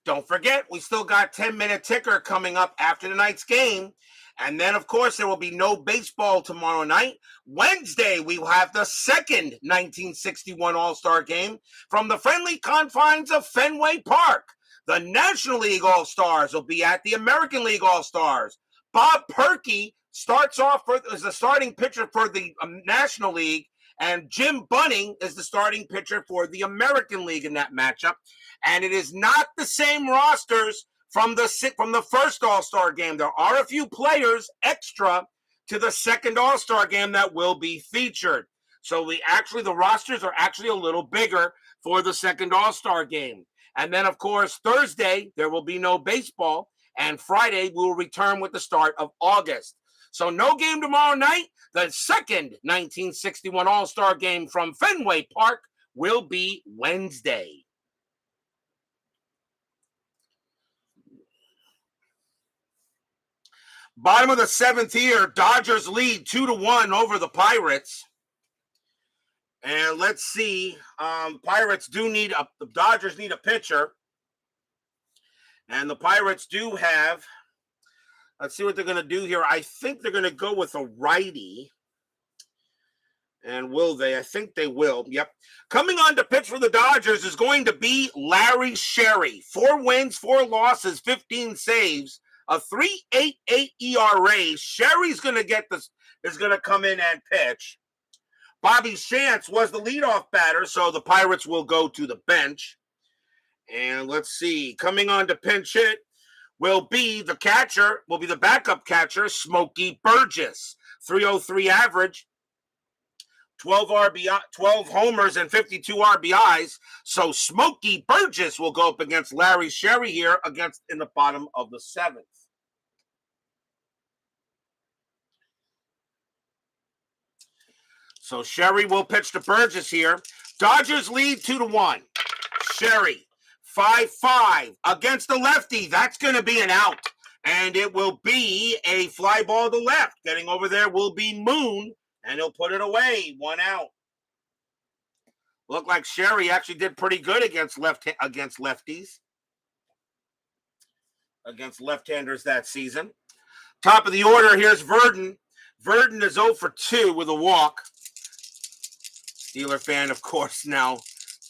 Don't forget, we still got 10-minute ticker coming up after tonight's game. And then, of course, there will be no baseball tomorrow night. Wednesday, we will have the second 1961 All-Star game from the friendly confines of Fenway Park. The National League All-Stars will be at the American League All-Stars. Bob Perkey starts off as the starting pitcher for the National League, and Jim Bunning is the starting pitcher for the American League in that matchup. And it is not the same rosters from the first All-Star game. There are a few players extra to the second All-Star game that will be featured. So the rosters are actually a little bigger for the second All-Star game. And then, of course, Thursday, there will be no baseball. And Friday, we will return with the start of August. So no game tomorrow night. The second 1961 All-Star game from Fenway Park will be Wednesday. Bottom of the 7th here, Dodgers lead 2-1 over the Pirates. And let's see, the Dodgers need a pitcher. And the Pirates do have, let's see what they're going to do here. I think they're going to go with a righty. And will they? I think they will. Yep. Coming on to pitch for the Dodgers is going to be Larry Sherry. 4 wins, 4 losses, 15 saves. A 3.88 ERA. Sherry's going to come in and pitch. Bobby Shantz was the leadoff batter, so the Pirates will go to the bench. And let's see, coming on to pinch hit will be the backup catcher, Smokey Burgess. 303 average, 12 homers and 52 RBIs. So Smokey Burgess will go up against Larry Sherry here in the bottom of the 7th. So Sherry will pitch to Burgess here. Dodgers lead 2-1. Sherry, 5-5 against the lefty. That's going to be an out. And it will be a fly ball to left. Getting over there will be Moon, and he'll put it away. 1 out. Looked like Sherry actually did pretty good against lefties, against left-handers that season. Top of the order, here's Verdon. Verdon is 0 for 2 with a walk. Steeler fan, of course, now.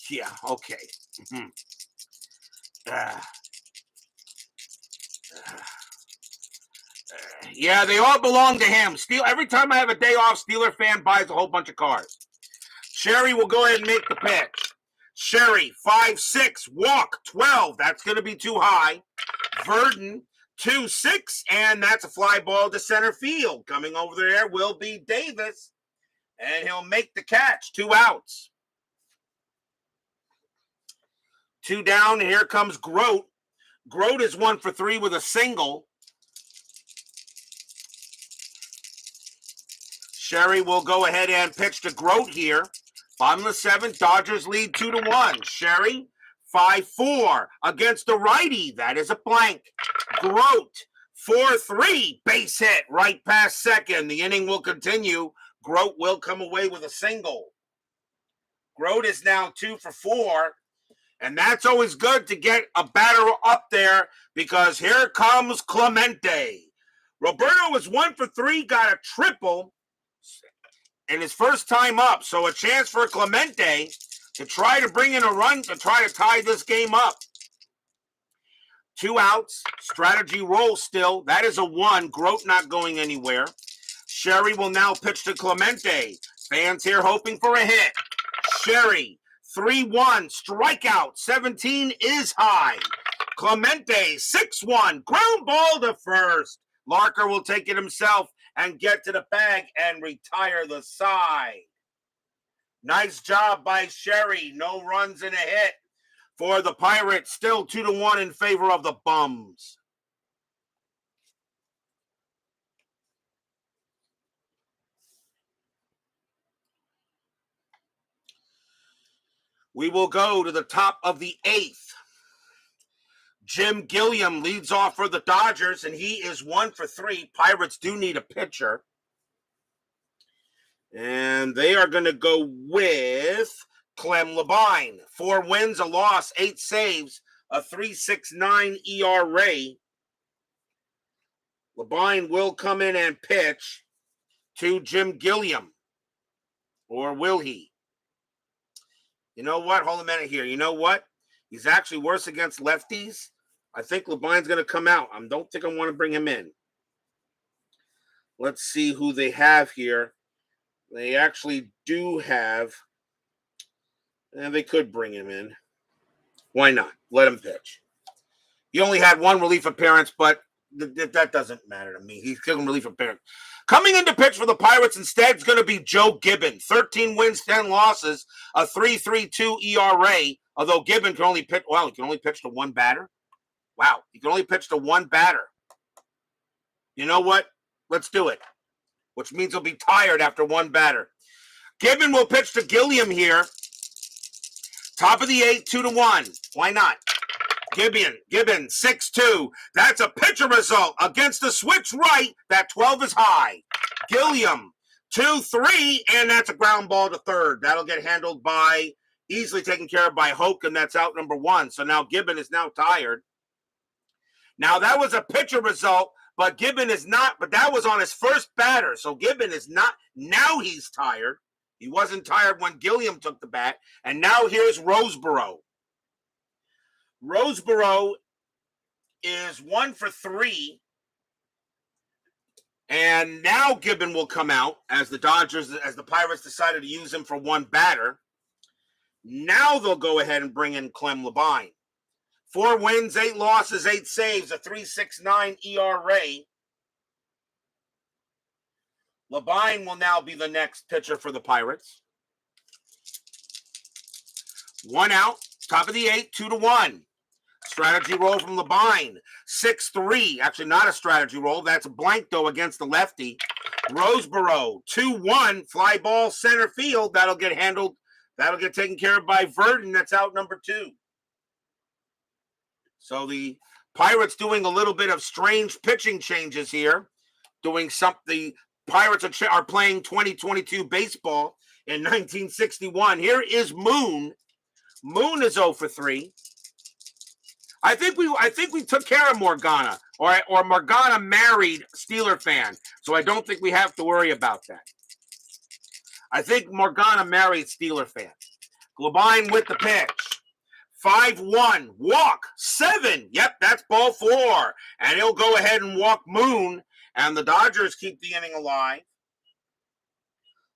Yeah, okay. Yeah, they all belong to him. Every time I have a day off, Steeler fan buys a whole bunch of cars. Sherry will go ahead and make the pitch. Sherry, 5-6, walk, 12. That's going to be too high. Verdon, 2-6, and that's a fly ball to center field. Coming over there will be Davis, and he'll make the catch. 2 outs. 2 down, and here comes Grote. Grote is 1 for 3 with a single. Sherry will go ahead and pitch to Grote here. Bottom of the 7th, Dodgers lead 2-1. Sherry, 5-4 against the righty. That is a blank. Grote, 4-3, base hit right past second. The inning will continue. Grote will come away with a single. Grote is now 2 for 4. And that's always good to get a batter up there because here comes Clemente. Roberto was 1 for 3, got a triple in his first time up. So a chance for Clemente to try to bring in a run to try to tie this game up. 2 outs, strategy roll still. That is a 1. Grote not going anywhere. Sherry will now pitch to Clemente. Fans here hoping for a hit. Sherry, 3-1, strikeout, 17 is high. Clemente, 6-1, ground ball to first. Larker will take it himself and get to the bag and retire the side. Nice job by Sherry. No runs and a hit for the Pirates. Still 2-1 in favor of the Bums. We will go to the top of the 8th. Jim Gilliam leads off for the Dodgers, and he is 1 for 3. Pirates do need a pitcher. And they are going to go with Clem Labine. 4 wins, a loss, 8 saves, a 3.69 ERA. Labine will come in and pitch to Jim Gilliam. Or will he? You know what? Hold a minute here. You know what? He's actually worse against lefties. I think Labine's going to come out. I don't think I want to bring him in. Let's see who they have here. They actually do have, and they could bring him in. Why not? Let him pitch. He only had 1 relief appearance, but that doesn't matter to me. He's given relief appearance. Coming into pitch for the Pirates instead is going to be Joe Gibbon. 13 wins, 10 losses, a 3.32 ERA. Although Gibbon can only pitch, he can only pitch to 1 batter. Wow, he can only pitch to 1 batter. You know what? Let's do it. Which means he'll be tired after 1 batter. Gibbon will pitch to Gilliam here. Top of the 8th, 2-1. Why not? Gibbon, 6-2. That's a pitcher result against the switch right. That 12 is high. Gilliam, 2-3, and that's a ground ball to third. That'll get handled by, easily taken care of by Hoke, and that's out number 1. So now Gibbon is now tired. Now that was a pitcher result, but Gibbon is not, but that was on his first batter. So Gibbon is not, now he's tired. He wasn't tired when Gilliam took the bat. And now here's Roseboro. Roseboro is 1 for 3. And now Gibbon will come out as the Pirates decided to use him for 1 batter. Now they'll go ahead and bring in Clem Labine. 4 wins, 8 losses, 8 saves, a 3.69 ERA. Labine will now be the next pitcher for the Pirates. 1 out, top of the 8th, 2-1. Strategy roll from Labine. 6-3. Actually, not a strategy roll. That's a blank, though, against the lefty. Roseboro, 2-1. Fly ball center field. That'll get handled. That'll get taken care of by Verdon. That's out number 2. So the Pirates doing a little bit of strange pitching changes here. Doing something. Pirates are playing 2022 baseball in 1961. Here is Moon. Moon is 0 for 3. I think we took care of Morgana, or Morgana married Steeler fan, so I don't think we have to worry about that. I think Morgana married Steeler fan. Glabine with the pitch. 5-1, walk, 7. Yep, that's ball 4. And he'll go ahead and walk Moon, and the Dodgers keep the inning alive.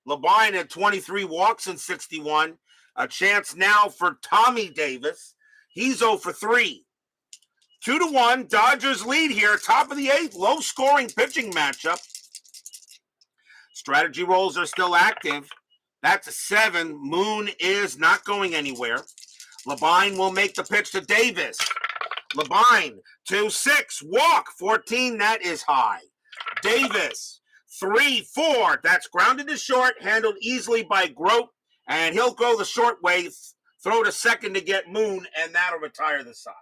Glabine had 23 walks in 61. A chance now for Tommy Davis. He's 0 for 3. 2-1, Dodgers lead here, top of the 8th, low-scoring pitching matchup. Strategy rolls are still active. That's a 7. Moon is not going anywhere. Glabine will make the pitch to Davis. Glabine, 2-6, walk, 14, that is high. Davis, 3-4, that's grounded to short, handled easily by Grote, and he'll go the short way, throw to second to get Moon, and that'll retire the side.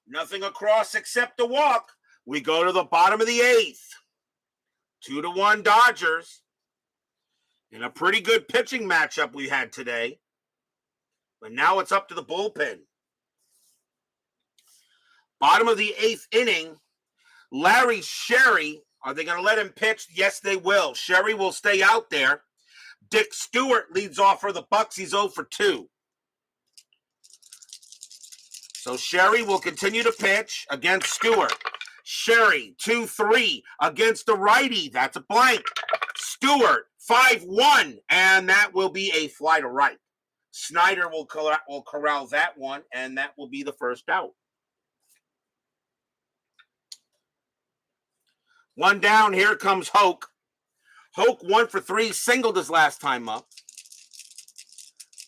Nothing across except a walk. We go to the bottom of the 8th. 2-1 Dodgers. In a pretty good pitching matchup we had today. But now it's up to the bullpen. Bottom of the 8th inning. Larry Sherry. Are they going to let him pitch? Yes, they will. Sherry will stay out there. Dick Stewart leads off for the Bucks. He's 0 for 2. So Sherry will continue to pitch against Stewart. Sherry, 2-3 against the righty. That's a blank. Stewart, 5-1, and that will be a fly to right. Snyder will corral that one, and that will be the first out. One down, here comes Hoke. Hoke, 1 for 3, singled his last time up.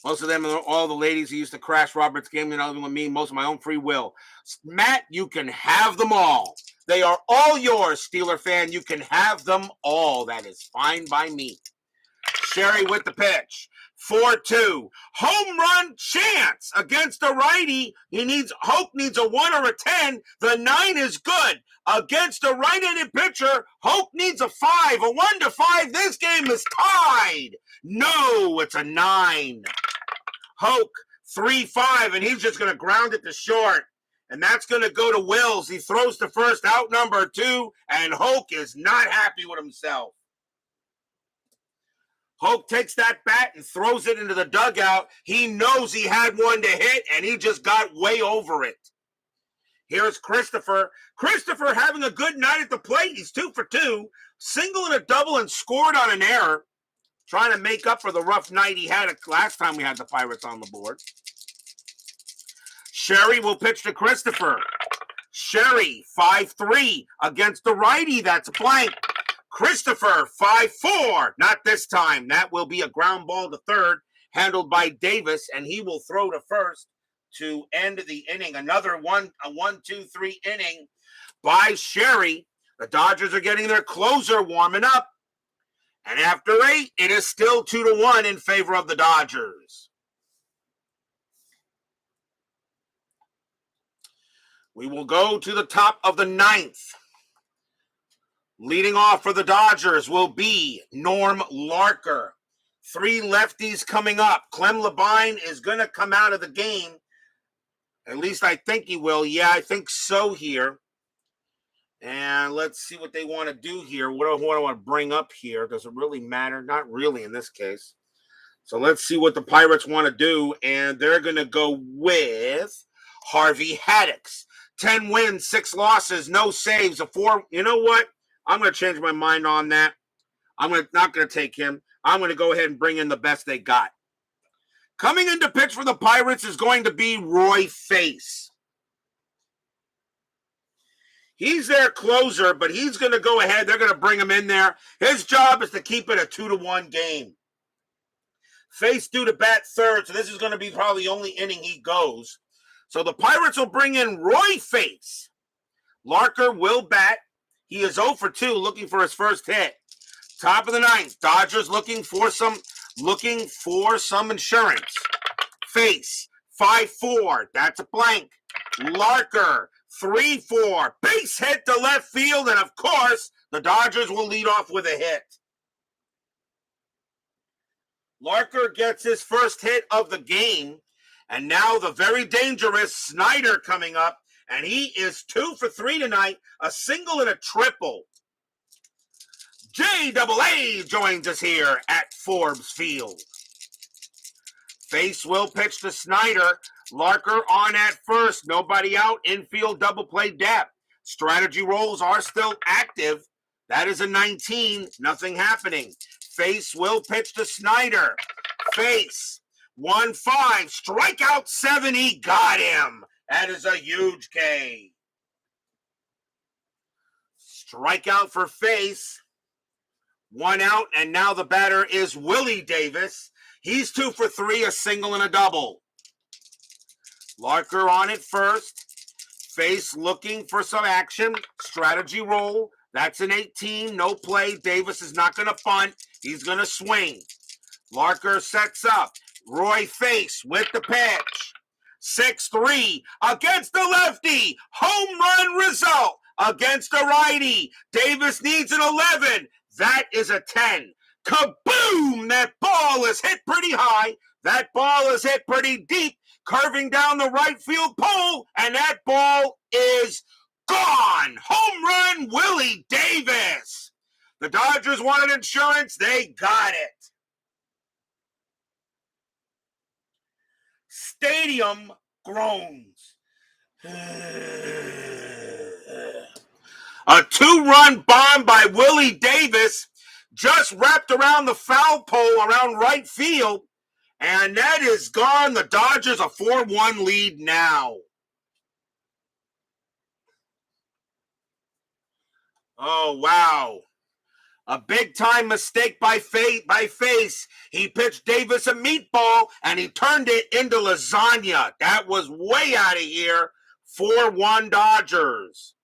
Most of them are all the ladies who used to crash Robert's game, you know, with me, most of my own free will. Matt, you can have them all. They are all yours, Steeler fan. You can have them all. That is fine by me. Sherry with the pitch. 4-2. Home run chance against the righty. Hoke needs a 1 or a 10. The 9 is good. Against a right-handed pitcher, Hoke needs a 5. A 1-5. This game is tied. No, it's a 9. Hoke, 3-5, and he's just going to ground it to short. And that's going to go to Wills. He throws to first, out number 2, and Hoke is not happy with himself. Hoke takes that bat and throws it into the dugout. He knows he had one to hit, and he just got way over it. Here's Christopher. Christopher having a good night at the plate. He's 2 for 2. Single and a double and scored on an error. Trying to make up for the rough night he had last time we had the Pirates on the board. Sherry will pitch to Christopher. Sherry, 5-3 against the righty. That's a blank. Christopher, 5-4. Not this time. That will be a ground ball to third, handled by Davis, and he will throw to first to end the inning. Another a 1-2-3 inning by Sherry. The Dodgers are getting their closer warming up. And after 8, it is still 2-1 in favor of the Dodgers. We will go to the top of the 9th. Leading off for the Dodgers will be Norm Larker. 3 lefties coming up. Clem Labine is going to come out of the game. At least I think he will. Yeah, I think so here. And let's see what they want to do here. What do I want to bring up here? Does it really matter? Not really in this case. So let's see what the Pirates want to do. And they're going to go with Harvey Haddix. 10 wins, 6 losses, no saves, a 4. You know what? I'm going to change my mind on that. I'm not going to take him. I'm going to go ahead and bring in the best they got. Coming into pitch for the Pirates is going to be Roy Face. He's their closer, but he's going to go ahead. They're going to bring him in there. His job is to keep it a 2-1 game. Face due to bat third, so this is going to be probably the only inning he goes. So the Pirates will bring in Roy Face. Larker will bat. He is 0 for 2, looking for his first hit. Top of the 9th, Dodgers looking for some insurance. Face, 5-4, that's a blank. Larker, 3-4, base hit to left field, and of course, the Dodgers will lead off with a hit. Larker gets his first hit of the game, and now the very dangerous Snyder coming up, and he is 2 for 3 tonight, a single and a triple. JAA joins us here at Forbes Field. Face will pitch to Snyder. Larker on at first. Nobody out. Infield double play depth. Strategy rolls are still active. That is a 19. Nothing happening. Face will pitch to Snyder. Face. 1-5. Strikeout 7. He got him. That is a huge K. Strikeout for Face. 1 out, and now the batter is Willie Davis. He's 2 for 3, a single and a double. Larker on it first. Face looking for some action. Strategy roll. That's an 18. No play. Davis is not going to bunt. He's going to swing. Larker sets up. Roy Face with the pitch. 6-3 against the lefty. Home run result against the righty. Davis needs an 11. That is a 10. Kaboom! That ball is hit pretty high. That ball is hit pretty deep, curving down the right field pole, and that ball is gone. Home run, Willie Davis. The Dodgers wanted insurance. They got it. Stadium groans. A 2-run bomb by Willie Davis just wrapped around the foul pole around right field, and that is gone. The Dodgers a 4-1 lead now. Oh, wow. A big-time mistake by Face. He pitched Davis a meatball, and he turned it into lasagna. That was way out of here. 4-1 Dodgers.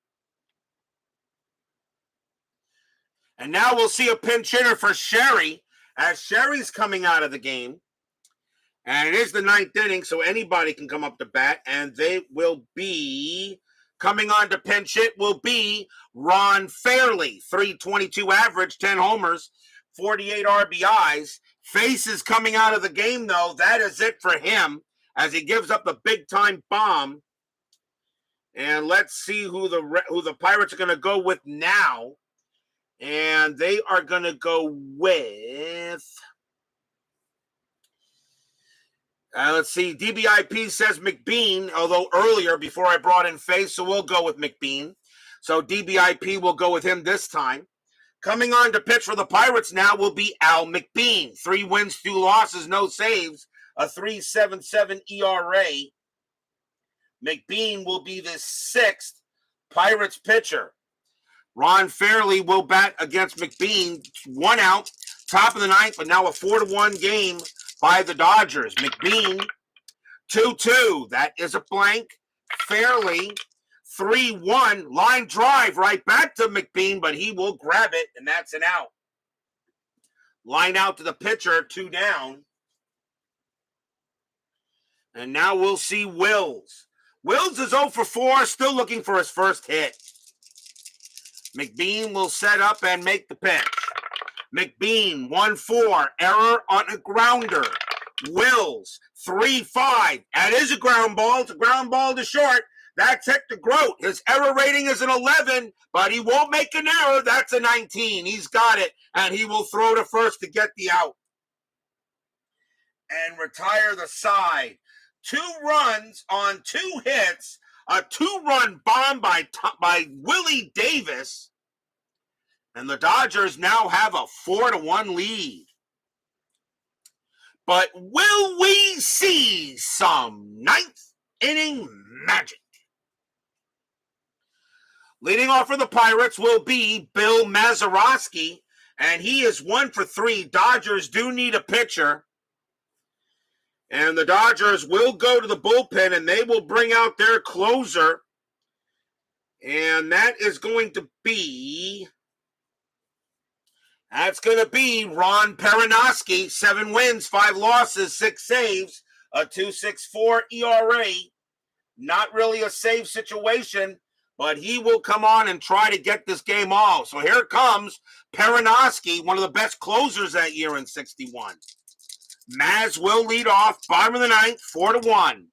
And now we'll see a pinch hitter for Sherry, as Sherry's coming out of the game. And it is the 9th inning, so anybody can come up to bat. And they will be, coming on to pinch hit, will be Ron Fairley. 322 average, 10 homers, 48 RBIs. Face is coming out of the game, though. That is it for him, as he gives up the big-time bomb. And let's see who the Pirates are going to go with now. And they are going to go with, let's see, DBIP says McBean, although earlier, before I brought in Face, so we'll go with McBean. So DBIP will go with him this time. Coming on to pitch for the Pirates now will be Al McBean. 3 wins, 2 losses, no saves, a 3.77 ERA. McBean will be the 6th Pirates pitcher. Ron Fairley will bat against McBean. 1 out, top of the 9th, but now a 4-1 game by the Dodgers. McBean, 2-2. That is a blank. Fairley, 3-1. Line drive right back to McBean, but he will grab it, and that's an out. Line out to the pitcher, 2 down. And now we'll see Wills. Wills is 0 for 4, still looking for his first hit. McBean will set up and make the pitch. McBean, 1-4, error on a grounder. Wills, 3-5. That is a ground ball. It's a ground ball to short. That's hit to Grote. His error rating is an 11, but he won't make an error. That's a 19. He's got it, and he will throw to first to get the out. And retire the side. 2 runs on 2 hits. A 2-run bomb by Willie Davis. And the Dodgers now have a 4-1 lead. But will we see some 9th inning magic? Leading off for the Pirates will be Bill Mazeroski. And he is 1 for 3. Dodgers do need a pitcher. And the Dodgers will go to the bullpen, and they will bring out their closer. And that is going to be, Ron Perinoski. 7 wins, 5 losses, 6 saves, a 2.64 ERA. Not really a save situation, but he will come on and try to get this game off. So here comes Perinoski, one of the best closers that year in 61. Maz will lead off, bottom of the ninth, 4-1.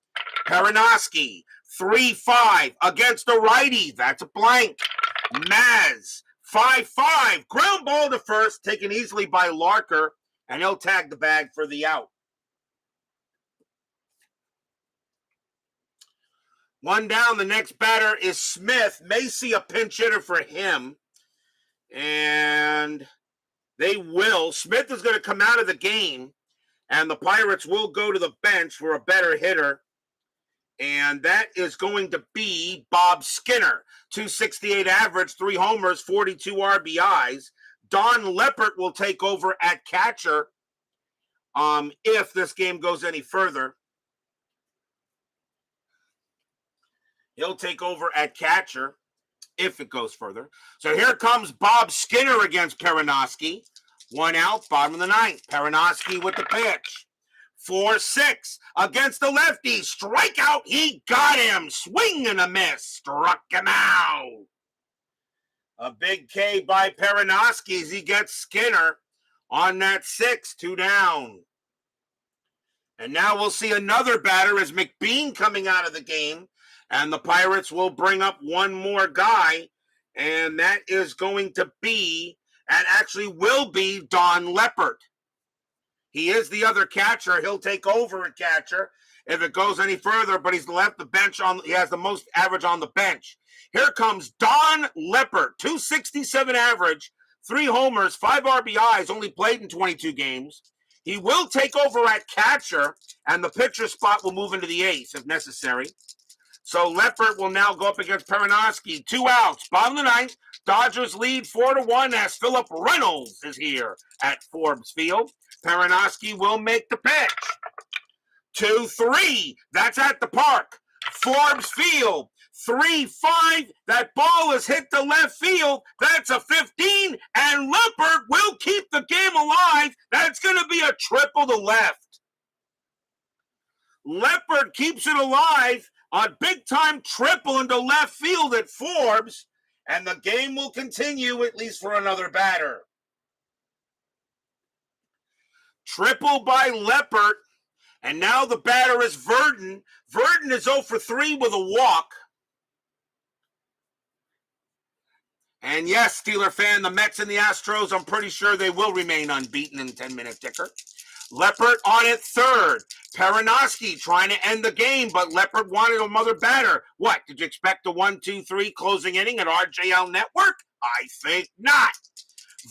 Perinoski, 3-5 against the righty. That's a blank. Maz, 5-5. Ground ball to first, taken easily by Larker, and he'll tag the bag for the out. One down, the next batter is Smith. May see a pinch hitter for him. And they will. Smith is going to come out of the game, and the Pirates will go to the bench for a better hitter. And that is going to be Bob Skinner. 268 average, 3 homers, 42 RBIs. Don Leppert will take over at catcher if this game goes any further. He'll take over at catcher if it goes further. So here comes Bob Skinner against Perinoski. 1 out, bottom of the ninth. Perinoski with the pitch. 4-6 against the lefty. Strikeout, he got him. Swing and a miss. Struck him out. A big K by Perinoski as he gets Skinner on that 6, 2 down. And now we'll see another batter as McBean coming out of the game. And the Pirates will bring up one more guy. And that is going to be, and actually will be, Don Leppert. He is the other catcher. He'll take over at catcher if it goes any further, but he's left the bench on. He has the most average on the bench. Here comes Don Leppert, 267 average, 3 homers, 5 RBIs, only played in 22 games. He will take over at catcher, and the pitcher spot will move into the ace if necessary. So Leppert will now go up against Perinoski. 2 outs, bottom of the ninth. Dodgers lead 4-1 as Philip Reynolds is here at Forbes Field. Perinoski will make the pitch. 2-3. That's at the park. Forbes Field. 3-5. That ball is hit to left field. That's a 15. And Leppert will keep the game alive. That's going to be a triple to left. Leppert keeps it alive on big-time triple into left field at Forbes. And the game will continue at least for another batter. Triple by Leppert, and now the batter is Verdon. Verdon is 0 for 3 with a walk. And yes, Steeler fan, the Mets and the Astros, I'm pretty sure they will remain unbeaten in the 10-minute ticker. Leppert on at third. Perinoski trying to end the game, but Leppert wanted another batter. What, did you expect a 1-2-3 closing inning at RJL Network? I think not.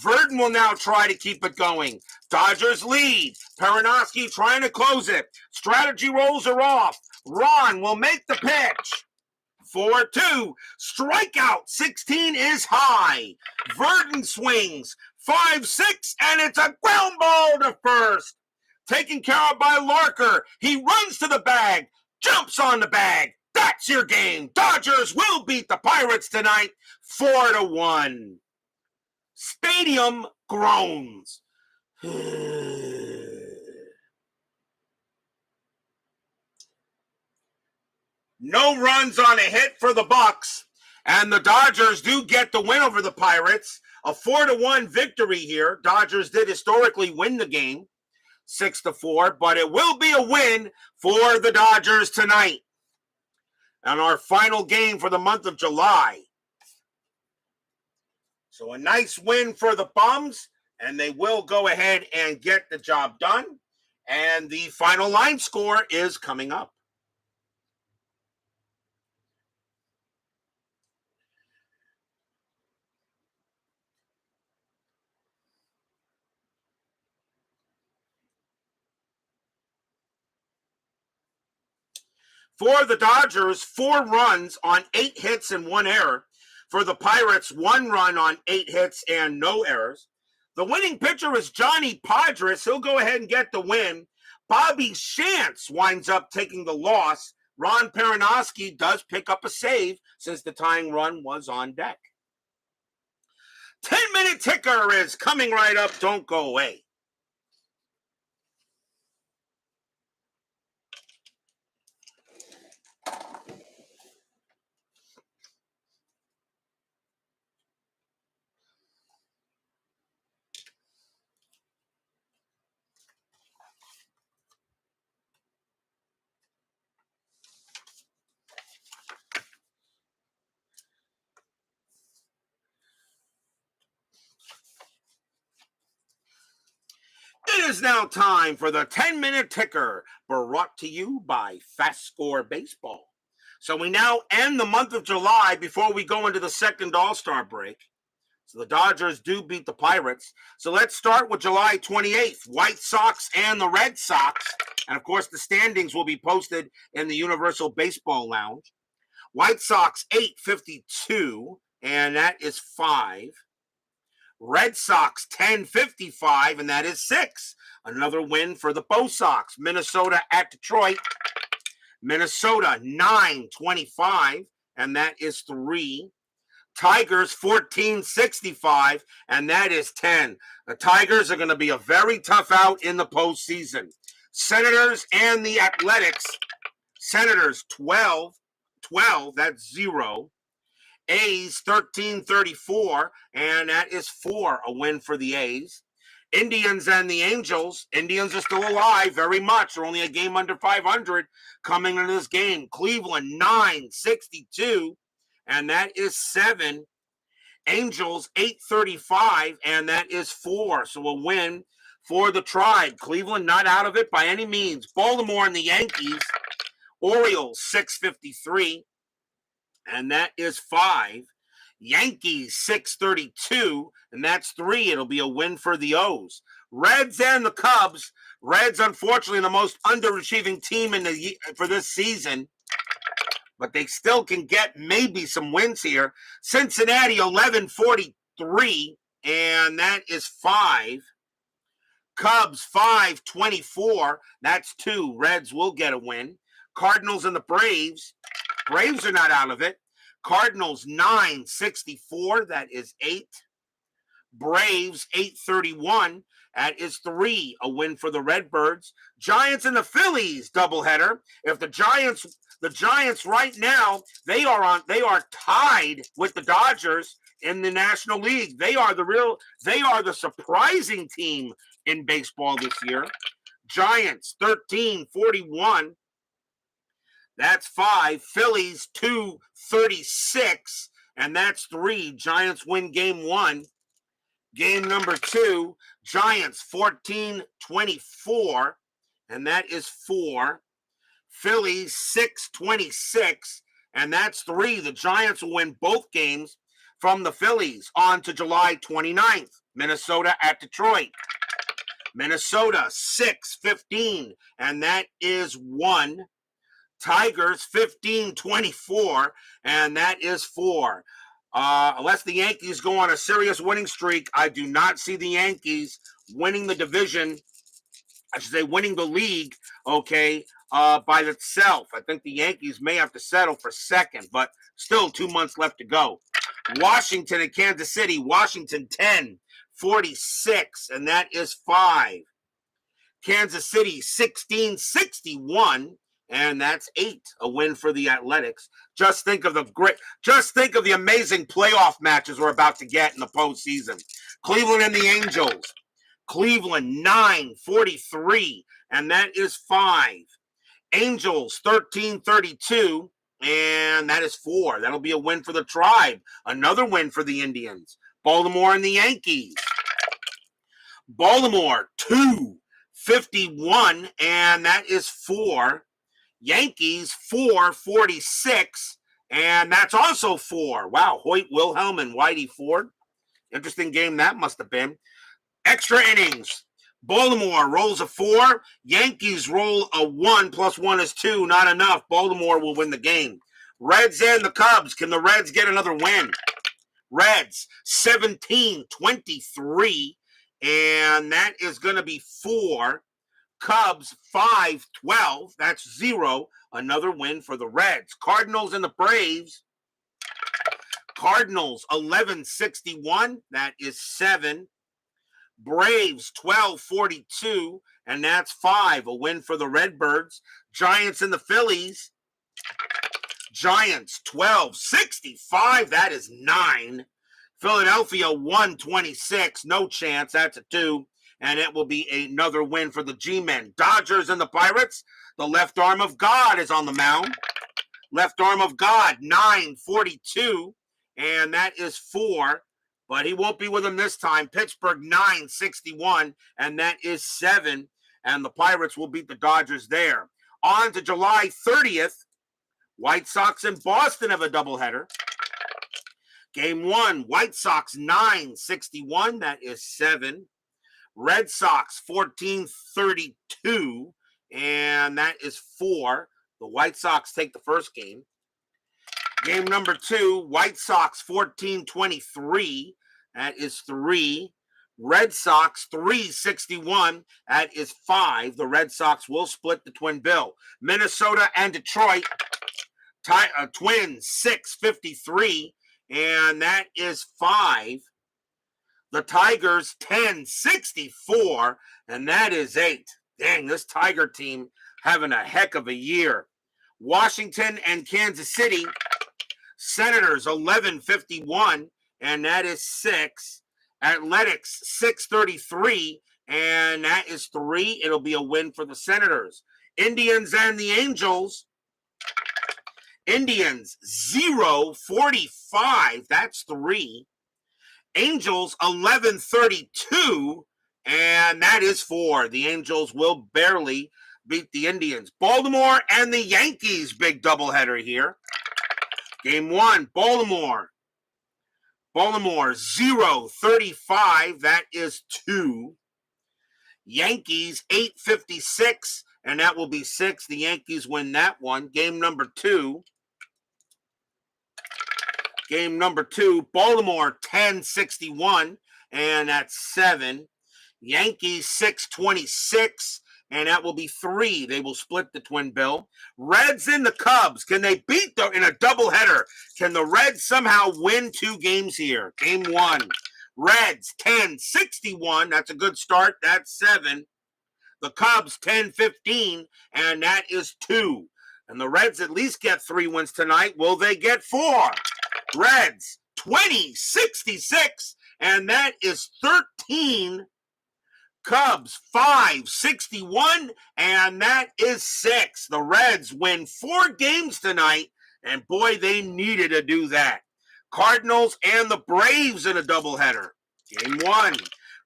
Verdon will now try to keep it going. Dodgers lead. Perinoski trying to close it. Strategy rolls are off. Ron will make the pitch. 4-2. Strikeout. 16 is high. Verdon swings. 5-6, and it's a ground ball to first. Taken care of by Larker. He runs to the bag. Jumps on the bag. That's your game. Dodgers will beat the Pirates tonight 4-1. Stadium groans. No runs on a hit for the Bucks, and the Dodgers do get the win over the Pirates. A 4-1 victory here. Dodgers did historically win the game, 6-4, but it will be a win for the Dodgers tonight. And our final game for the month of July. So a nice win for the Bums, and they will go ahead and get the job done. And the final line score is coming up. For the Dodgers, 4 runs on 8 hits and 1 error. For the Pirates, 1 run on 8 hits and no errors. The winning pitcher is Johnny Podres. He'll go ahead and get the win. Bobby Shantz winds up taking the loss. Ron Perinoski does pick up a save since the tying run was on deck. 10-minute ticker is coming right up. Don't go away. is now time for the 10-minute ticker, brought to you by FastScore Baseball. So we now end the month of July before we go into the second All-Star break. So the Dodgers do beat the Pirates. So let's start with July 28th, White Sox and the Red Sox. And of course, the standings will be posted in the Universal Baseball Lounge. White Sox 852, and that is 5. Red Sox 1055, and that is 6. Another win for the Bo Sox. Minnesota at Detroit. Minnesota 925, and that is 3. Tigers 1465, and that is 10. The Tigers are going to be a very tough out in the postseason. Senators and the Athletics. Senators 12, that's 0. A's 1334, and that is 4, a win for the A's. Indians and the Angels. Indians are still alive very much. They're only a game under 500 coming into this game. Cleveland 962, and that is 7. Angels 835, and that is 4. So a win for the Tribe. Cleveland not out of it by any means. Baltimore and the Yankees. Orioles 653, and that is 5. Yankees 632, and that's 3. It'll be a win for the O's. Reds and the Cubs. Reds, unfortunately, the most underachieving team for this season, but they still can get maybe some wins here. Cincinnati 1143, and that is 5. Cubs 524, that's 2. Reds will get a win. Cardinals and the Braves. Braves are not out of it. Cardinals 964, that is 8. Braves 831, that is 3. A win for the Redbirds. Giants and the Phillies doubleheader. If the Giants right now, they are tied with the Dodgers in the National League. They are the surprising team in baseball this year. Giants 1341. That's 5. Phillies 236, and that's 3. Giants win game 1. Game number 2, Giants 1424, and that is 4. Phillies 626, and that's 3. The Giants will win both games from the Phillies. On to July 29th, Minnesota at Detroit. Minnesota 615, and that is 1. Tigers 1524, and that is 4. Unless the Yankees go on a serious winning streak, I do not see the Yankees winning the division. I should say winning the league, okay, by itself. I think the Yankees may have to settle for second, but still 2 months left to go. Washington and Kansas City. Washington 1046, and that is 5. Kansas City 1661. And that's 8, a win for the Athletics. Just think of the amazing playoff matches we're about to get in the postseason. Cleveland and the Angels. Cleveland 943, and that is 5. Angels 1332, and that is 4. That'll be a win for the Tribe. Another win for the Indians. Baltimore and the Yankees. Baltimore 251, and that is 4. Yankees 446, and that's also 4. Wow, Hoyt, Wilhelm, and Whitey Ford. Interesting game that must have been. Extra innings. Baltimore rolls a 4. Yankees roll a 1 plus 1 is 2. Not enough. Baltimore will win the game. Reds and the Cubs. Can the Reds get another win? Reds 1723, and that is going to be 4. Cubs 512, that's 0. Another win for the Reds. Cardinals and the Braves. Cardinals 1161, that is 7. Braves 1242, and that's 5. A win for the Redbirds. Giants and the Phillies. Giants 1265, that is 9. Philadelphia 126, no chance, that's a 2. And it will be another win for the G-Men. Dodgers and the Pirates. The left arm of God is on the mound. Left arm of God, 942. And that is 4. but he won't be with them this time. Pittsburgh 961, and that is 7. And the Pirates will beat the Dodgers there. On to July 30th. White Sox and Boston have a doubleheader. Game 1, White Sox 961, that is 7. Red Sox 1432, and that is 4. The White Sox take the first game. Game number 2, White Sox 1423, that is 3. Red Sox 361, that is 5. The Red Sox will split the twin bill. Minnesota and Detroit, Twins 653, and that is 5. The Tigers 1064, and that is 8. Dang, this Tiger team having a heck of a year. Washington and Kansas City, Senators 1151, and that is 6. Athletics 633, and that is 3. It'll be a win for the Senators. Indians and the Angels, Indians 045, that's 3. Angels 1132, and that is 4. The Angels will barely beat the Indians. Baltimore and the Yankees, big doubleheader here. Game 1, Baltimore 035, that is 2. Yankees 856, and that will be 6. The Yankees win that one. Game number 2, Baltimore 1061, and that's 7. Yankees 626, and that will be 3. They will split the twin bill. Reds and the Cubs, can they beat them in a doubleheader? Can the Reds somehow win 2 games here? Game 1, Reds 1061, that's a good start, that's 7. The Cubs 1015, and that is 2. And the Reds at least get 3 wins tonight. Will they get 4? Reds 2066, and that is 13. Cubs 561, and that is 6. The Reds win 4 games tonight, and boy, they needed to do that. Cardinals and the Braves in a doubleheader. Game 1,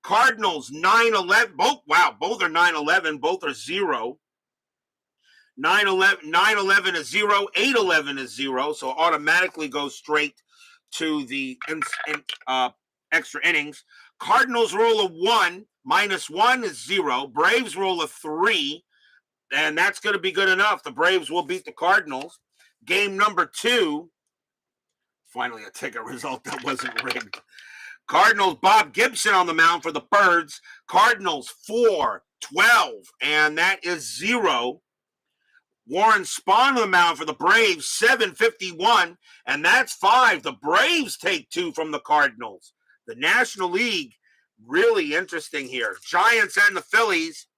Cardinals 911. Both are 911. Both are 0. 911 is 0, 811 is 0, so automatically goes straight to the extra innings. Cardinals roll a 1, -1 is 0. Braves roll a 3, and that's going to be good enough. The Braves will beat the Cardinals. Game number 2, finally a ticket result that wasn't rigged. Cardinals, Bob Gibson on the mound for the Birds. Cardinals 412, and that is 0. Warren Spahn on the mound for the Braves, 751, and that's 5. The Braves take 2 from the Cardinals. The National League, really interesting here. Giants and the Phillies.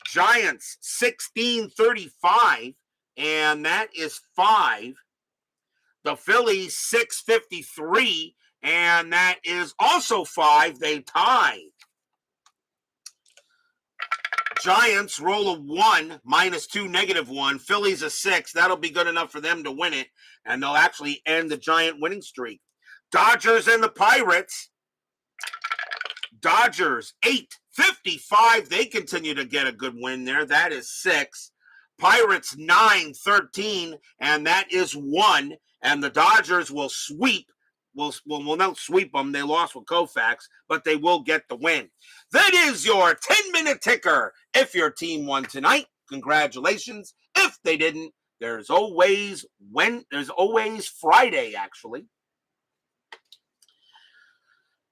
Giants 1635, and that is 5. The Phillies 653, and that is also 5. They tie. Giants roll a 1, -2, -1. Phillies a 6. That'll be good enough for them to win it, and they'll actually end the Giant winning streak. Dodgers and the Pirates. Dodgers 855. They continue to get a good win there. That is 6. Pirates 913, and that is 1. And the Dodgers will sweep. Will not sweep them. They lost with Koufax, but they will get the win. That is your 10-minute ticker. If your team won tonight, congratulations. If they didn't, there's always Friday, actually.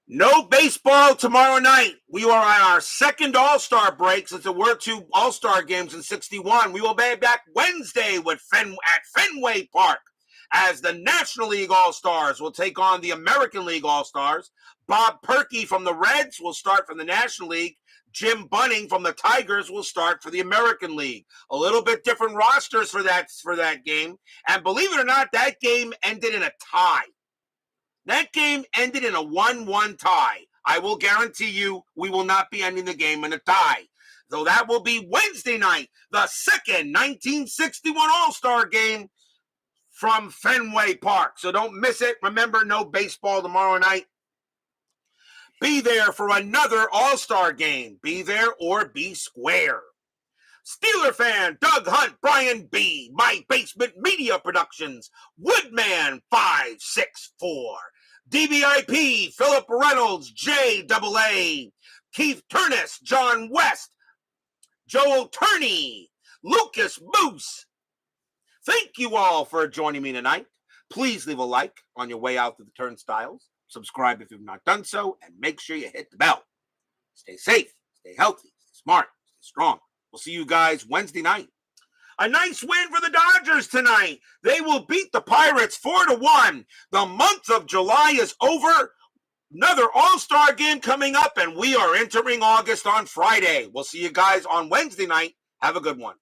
No baseball tomorrow night. We are on our second All-Star break since there were 2 All-Star games in 61. We will be back Wednesday at Fenway Park, as the National League All-Stars will take on the American League All-Stars. Bob Perkey from the Reds will start from the National League. Jim Bunning from the Tigers will start for the American League. A little bit different rosters for that game. And believe it or not, that game ended in a tie. That game ended in a 1-1 tie. I will guarantee you we will not be ending the game in a tie. So that will be Wednesday night, the second 1961 All-Star game from Fenway Park. So don't miss it. Remember, no baseball tomorrow night. Be there for another All-Star game. Be there or be square. Steeler fan, Doug Hunt, Brian B., My Basement Media Productions, Woodman 564, DBIP, Philip Reynolds, JAA, Keith Turness, John West, Joel Turney, Lucas Moose. Thank you all for joining me tonight. Please leave a like on your way out to the turnstiles. Subscribe if you've not done so, and make sure you hit the bell. Stay safe, stay healthy, stay smart, stay strong. We'll see you guys Wednesday night. A nice win for the Dodgers tonight. They will beat the Pirates 4-1. The month of July is over. Another All-Star game coming up, and we are entering August on Friday. We'll see you guys on Wednesday night. Have a good one.